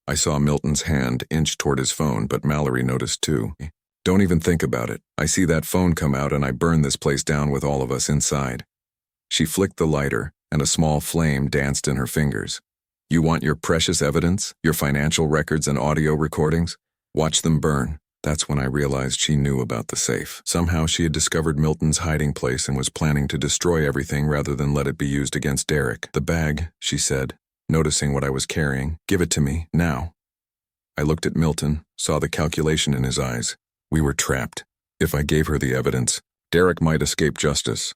I saw Milton's hand inch toward his phone, but Mallory noticed too. Don't even think about it. I see that phone come out and I burn this place down with all of us inside. She flicked the lighter, and a small flame danced in her fingers. You want your precious evidence, your financial records and audio recordings? Watch them burn. That's when I realized she knew about the safe. Somehow she had discovered Milton's hiding place and was planning to destroy everything rather than let it be used against Derek. The bag, she said, noticing what I was carrying. Give it to me, now. I looked at Milton, saw the calculation in his eyes. We were trapped. If I gave her the evidence, Derek might escape justice.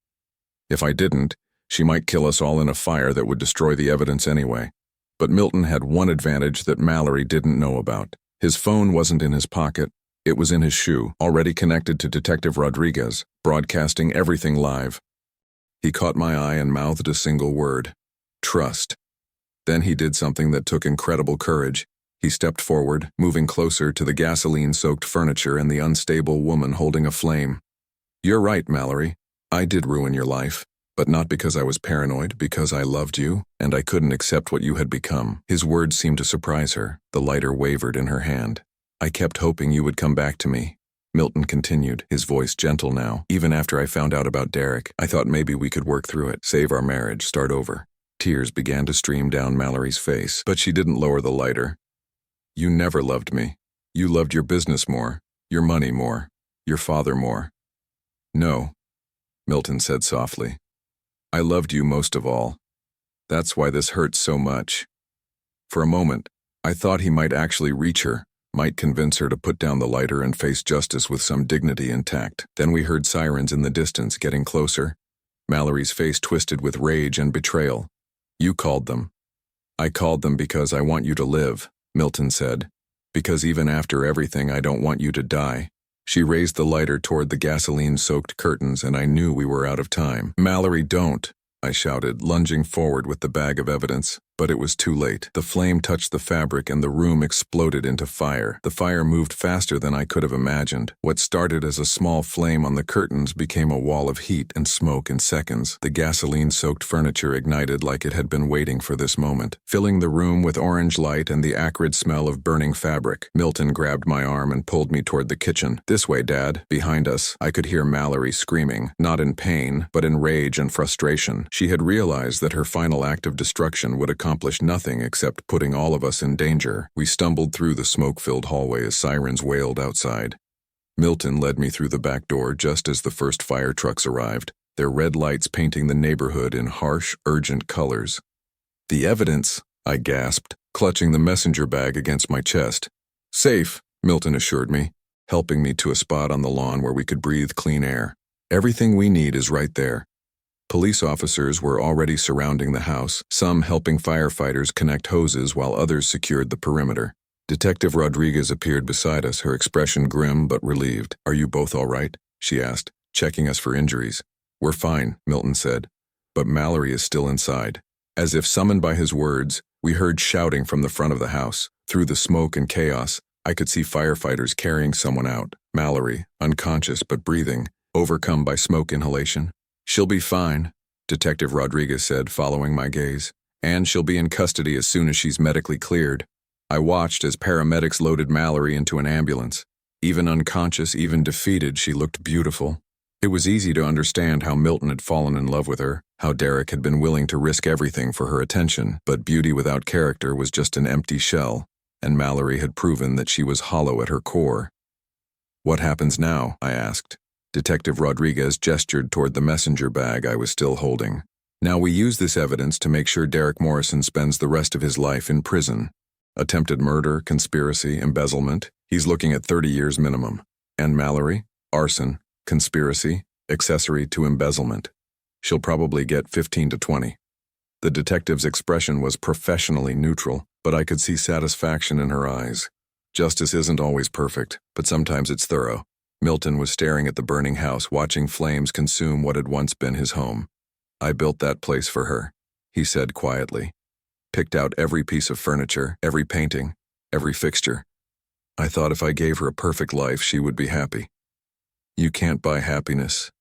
If I didn't, she might kill us all in a fire that would destroy the evidence anyway. But Milton had one advantage that Mallory didn't know about. His phone wasn't in his pocket. It was in his shoe, already connected to Detective Rodriguez, broadcasting everything live. He caught my eye and mouthed a single word. Trust. Then he did something that took incredible courage. He stepped forward, moving closer to the gasoline-soaked furniture and the unstable woman holding a flame. You're right, Mallory. I did ruin your life, but not because I was paranoid, because I loved you, and I couldn't accept what you had become. His words seemed to surprise her. The lighter wavered in her hand. I kept hoping you would come back to me. Milton continued, his voice gentle now. Even after I found out about Derek, I thought maybe we could work through it, save our marriage, start over. Tears began to stream down Mallory's face, but she didn't lower the lighter. You never loved me. You loved your business more, your money more, your father more. No, Milton said softly. I loved you most of all. That's why this hurts so much. For a moment, I thought he might actually reach her, might convince her to put down the lighter and face justice with some dignity intact. Then we heard sirens in the distance getting closer. Mallory's face twisted with rage and betrayal. You called them. I called them because I want you to live, Milton said. Because even after everything, I don't want you to die. She raised the lighter toward the gasoline-soaked curtains, and I knew we were out of time. Mallory, don't, I shouted, lunging forward with the bag of evidence. But it was too late. The flame touched the fabric and the room exploded into fire. The fire moved faster than I could have imagined. What started as a small flame on the curtains became a wall of heat and smoke in seconds. The gasoline-soaked furniture ignited like it had been waiting for this moment, filling the room with orange light and the acrid smell of burning fabric. Milton grabbed my arm and pulled me toward the kitchen. This way, Dad. Behind us, I could hear Mallory screaming, not in pain, but in rage and frustration. She had realized that her final act of destruction would accomplish nothing except putting all of us in danger. We stumbled through the smoke-filled hallway as sirens wailed outside. Milton led me through the back door just as the first fire trucks arrived, their red lights painting the neighborhood in harsh, urgent colors. The evidence, I gasped, clutching the messenger bag against my chest. Safe, Milton assured me, helping me to a spot on the lawn where we could breathe clean air. Everything we need is right there. Police officers were already surrounding the house, some helping firefighters connect hoses while others secured the perimeter. Detective Rodriguez appeared beside us, her expression grim but relieved. Are you both all right? She asked, checking us for injuries. We're fine, Milton said, but Mallory is still inside. As if summoned by his words, we heard shouting from the front of the house. Through the smoke and chaos, I could see firefighters carrying someone out, Mallory, unconscious but breathing, overcome by smoke inhalation. "She'll be fine," Detective Rodriguez said, following my gaze. "And she'll be in custody as soon as she's medically cleared." I watched as paramedics loaded Mallory into an ambulance. Even unconscious, even defeated, she looked beautiful. It was easy to understand how Milton had fallen in love with her, how Derek had been willing to risk everything for her attention, but beauty without character was just an empty shell, and Mallory had proven that she was hollow at her core. "What happens now?" I asked. Detective Rodriguez gestured toward the messenger bag I was still holding. "Now we use this evidence to make sure Derek Morrison spends the rest of his life in prison. Attempted murder, conspiracy, embezzlement, he's looking at 30 years minimum. And Mallory? Arson, conspiracy, accessory to embezzlement. She'll probably get 15 to 20. The detective's expression was professionally neutral, but I could see satisfaction in her eyes. Justice isn't always perfect, but sometimes it's thorough. Milton was staring at the burning house, watching flames consume what had once been his home. "I built that place for her," he said quietly. "Picked out every piece of furniture, every painting, every fixture. I thought if I gave her a perfect life, she would be happy." "You can't buy happiness,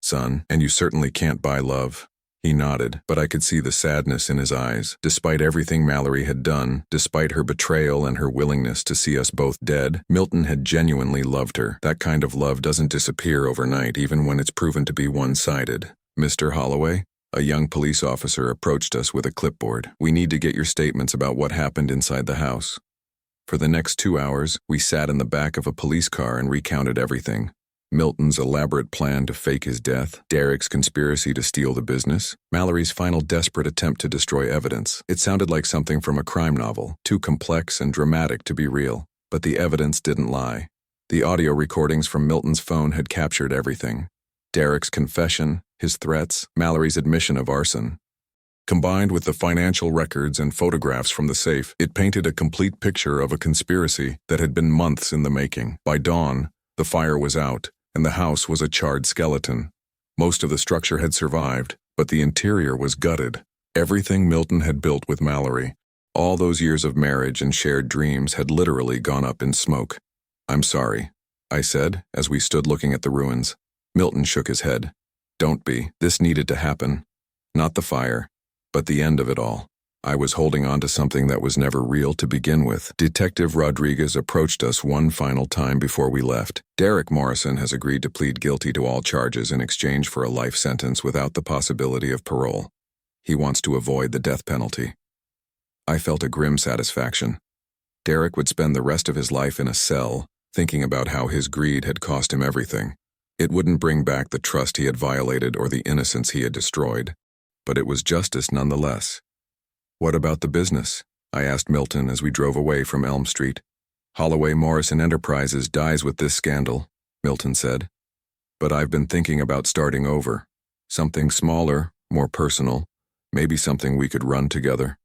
son, and you certainly can't buy love." He nodded, but I could see the sadness in his eyes. Despite everything Mallory had done, despite her betrayal and her willingness to see us both dead, Milton had genuinely loved her. That kind of love doesn't disappear overnight, even when it's proven to be one-sided. "Mr. Holloway?" A young police officer approached us with a clipboard. "We need to get your statements about what happened inside the house." For the next 2 hours, we sat in the back of a police car and recounted everything. Milton's elaborate plan to fake his death, Derek's conspiracy to steal the business, Mallory's final desperate attempt to destroy evidence. It sounded like something from a crime novel, too complex and dramatic to be real. But the evidence didn't lie. The audio recordings from Milton's phone had captured everything. Derek's confession, his threats, Mallory's admission of arson. Combined with the financial records and photographs from the safe, it painted a complete picture of a conspiracy that had been months in the making. By dawn, the fire was out, and the house was a charred skeleton. Most of the structure had survived, but the interior was gutted. Everything Milton had built with Mallory, all those years of marriage and shared dreams, had literally gone up in smoke. "I'm sorry," I said, as we stood looking at the ruins. Milton shook his head. "Don't be. This needed to happen. Not the fire, but the end of it all. I was holding on to something that was never real to begin with." Detective Rodriguez approached us one final time before we left. "Derek Morrison has agreed to plead guilty to all charges in exchange for a life sentence without the possibility of parole. He wants to avoid the death penalty." I felt a grim satisfaction. Derek would spend the rest of his life in a cell, thinking about how his greed had cost him everything. It wouldn't bring back the trust he had violated or the innocence he had destroyed, but it was justice nonetheless. "What about the business?" I asked Milton as we drove away from Elm Street. "Holloway Morrison Enterprises dies with this scandal," Milton said. "But I've been thinking about starting over. Something smaller, more personal, maybe something we could run together."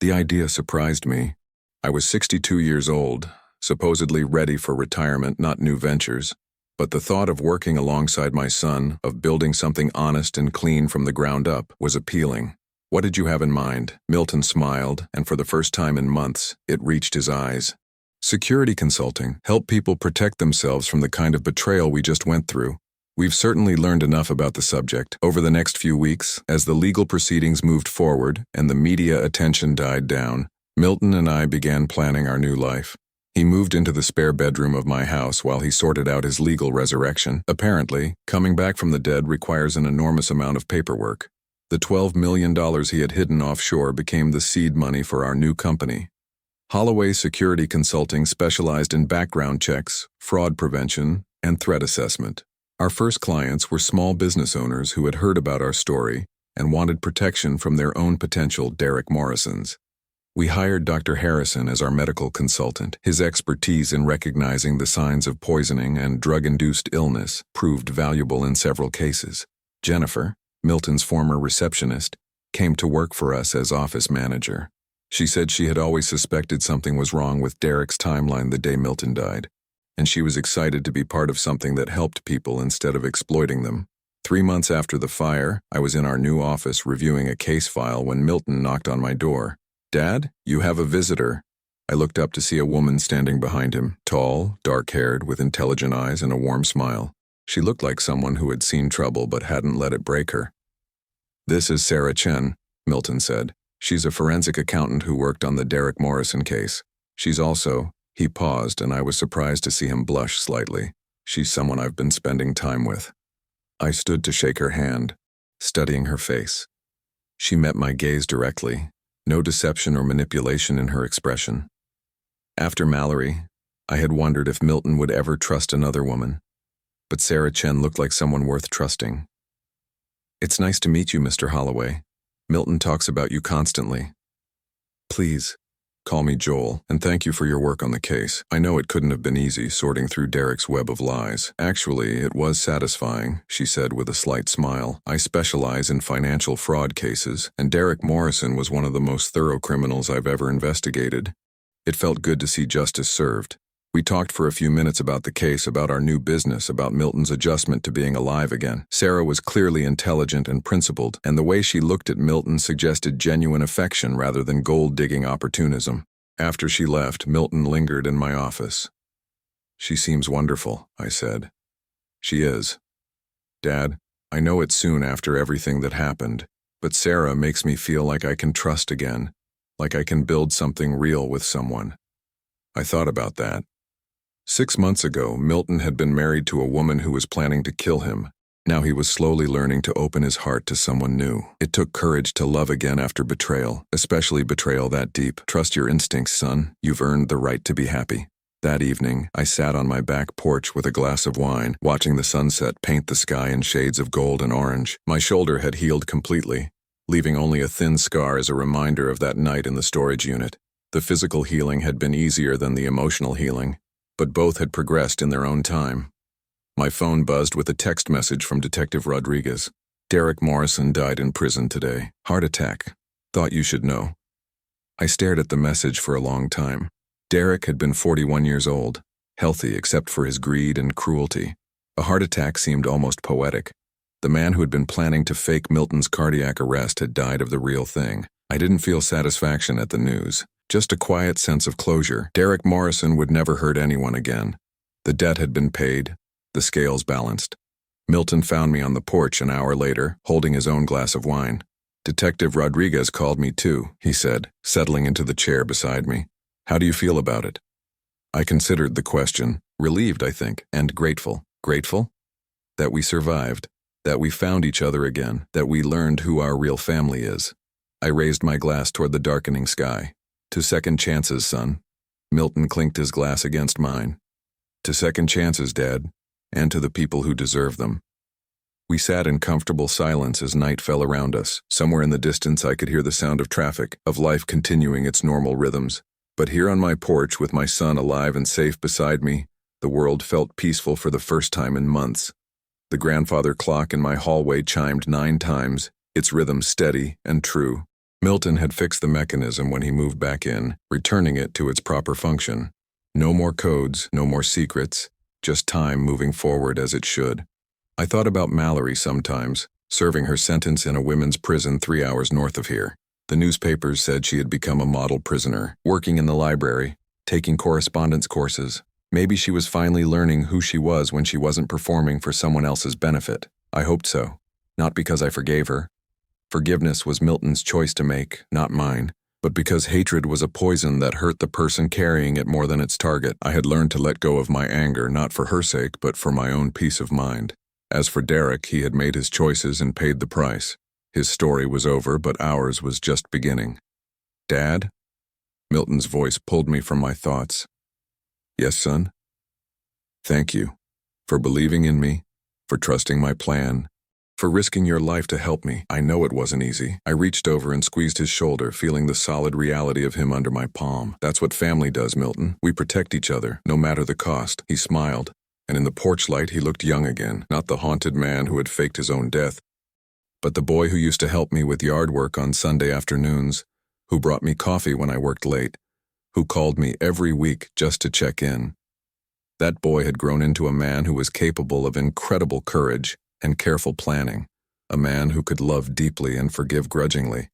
The idea surprised me. I was 62 years old, supposedly ready for retirement, not new ventures. But the thought of working alongside my son, of building something honest and clean from the ground up, was appealing. "What did you have in mind?" Milton smiled, and for the first time in months, it reached his eyes. "Security consulting. Help people protect themselves from the kind of betrayal we just went through. We've certainly learned enough about the subject. Over the next few weeks, as the legal proceedings moved forward and the media attention died down, Milton and I began planning our new life. He moved into the spare bedroom of my house while he sorted out his legal resurrection. Apparently, coming back from the dead requires an enormous amount of paperwork. The $12 million he had hidden offshore became the seed money for our new company. Holloway Security Consulting specialized in background checks, fraud prevention, and threat assessment. Our first clients were small business owners who had heard about our story and wanted protection from their own potential Derek Morrisons. We hired Dr. Harrison as our medical consultant. His expertise in recognizing the signs of poisoning and drug-induced illness proved valuable in several cases. Jennifer, Milton's former receptionist, came to work for us as office manager. She said she had always suspected something was wrong with Derek's timeline the day Milton died, and she was excited to be part of something that helped people instead of exploiting them. 3 months after the fire, I was in our new office reviewing a case file when Milton knocked on my door. "Dad, you have a visitor." I looked up to see a woman standing behind him, tall, dark-haired, with intelligent eyes and a warm smile. She looked like someone who had seen trouble but hadn't let it break her. "This is Sarah Chen," Milton said. "She's a forensic accountant who worked on the Derek Morrison case. She's also—" He paused, and I was surprised to see him blush slightly. "She's someone I've been spending time with." I stood to shake her hand, studying her face. She met my gaze directly, no deception or manipulation in her expression. After Mallory, I had wondered if Milton would ever trust another woman. But Sarah Chen looked like someone worth trusting. "It's nice to meet you, Mr. Holloway. Milton talks about you constantly. Please, call me Joel, and thank you for your work on the case. I know it couldn't have been easy sorting through Derek's web of lies. Actually, it was satisfying," she said with a slight smile. "I specialize in financial fraud cases, and Derek Morrison was one of the most thorough criminals I've ever investigated. It felt good to see justice served. We talked for a few minutes about the case, about our new business, about Milton's adjustment to being alive again. Sarah was clearly intelligent and principled, and the way she looked at Milton suggested genuine affection rather than gold-digging opportunism. After she left, Milton lingered in my office. "She seems wonderful," I said. "She is. Dad, I know it's soon after everything that happened, but Sarah makes me feel like I can trust again, like I can build something real with someone." I thought about that. 6 months ago, Milton had been married to a woman who was planning to kill him. Now he was slowly learning to open his heart to someone new. It took courage to love again after betrayal, especially betrayal that deep. "Trust your instincts, son. You've earned the right to be happy." That evening, I sat on my back porch with a glass of wine, watching the sunset paint the sky in shades of gold and orange. My shoulder had healed completely, leaving only a thin scar as a reminder of that night in the storage unit. The physical healing had been easier than the emotional healing, but both had progressed in their own time. My phone buzzed with a text message from Detective Rodriguez. "Derek Morrison died in prison today. Heart attack. Thought you should know." I stared at the message for a long time. Derek had been 41 years old, healthy except for his greed and cruelty. A heart attack seemed almost poetic. The man who had been planning to fake Milton's cardiac arrest had died of the real thing. I didn't feel satisfaction at the news. Just a quiet sense of closure. Derek Morrison would never hurt anyone again. The debt had been paid, the scales balanced. Milton found me on the porch an hour later, holding his own glass of wine. "Detective Rodriguez called me too," he said, settling into the chair beside me. "How do you feel about it?" I considered the question, relieved, I think, and grateful. Grateful? That we survived, that we found each other again, that we learned who our real family is. I raised my glass toward the darkening sky. "To second chances, son." Milton clinked his glass against mine. "To second chances, Dad, and to the people who deserve them." We sat in comfortable silence as night fell around us. Somewhere in the distance I could hear the sound of traffic, of life continuing its normal rhythms. But here on my porch, with my son alive and safe beside me, the world felt peaceful for the first time in months. The grandfather clock in my hallway chimed 9 times, its rhythm steady and true. Milton had fixed the mechanism when he moved back in, returning it to its proper function. No more codes, no more secrets, just time moving forward as it should. I thought about Mallory sometimes, serving her sentence in a women's prison 3 hours north of here. The newspapers said she had become a model prisoner, working in the library, taking correspondence courses. Maybe she was finally learning who she was when she wasn't performing for someone else's benefit. I hoped so. Not because I forgave her. Forgiveness was Milton's choice to make, not mine. But because hatred was a poison that hurt the person carrying it more than its target, I had learned to let go of my anger, not for her sake, but for my own peace of mind. As for Derek, he had made his choices and paid the price. His story was over, but ours was just beginning. "Dad?" Milton's voice pulled me from my thoughts. "Yes, son?" "Thank you. For believing in me, for trusting my plan, for risking your life to help me. I know it wasn't easy." I reached over and squeezed his shoulder, feeling the solid reality of him under my palm. "That's what family does, Milton. We protect each other, no matter the cost." He smiled, and in the porch light he looked young again, not the haunted man who had faked his own death, but the boy who used to help me with yard work on Sunday afternoons, who brought me coffee when I worked late, who called me every week just to check in. That boy had grown into a man who was capable of incredible courage and careful planning, a man who could love deeply and forgive grudgingly,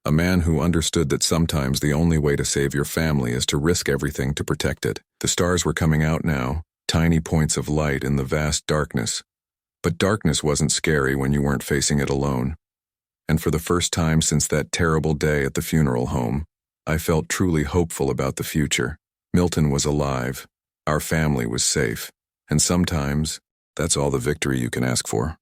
A man who understood that sometimes the only way to save your family is to risk everything to protect it. The stars were coming out now, tiny points of light in the vast darkness. But darkness wasn't scary when you weren't facing it alone. And for the first time since that terrible day at the funeral home, I felt truly hopeful about the future. Milton was alive. Our family was safe. And sometimes, that's all the victory you can ask for.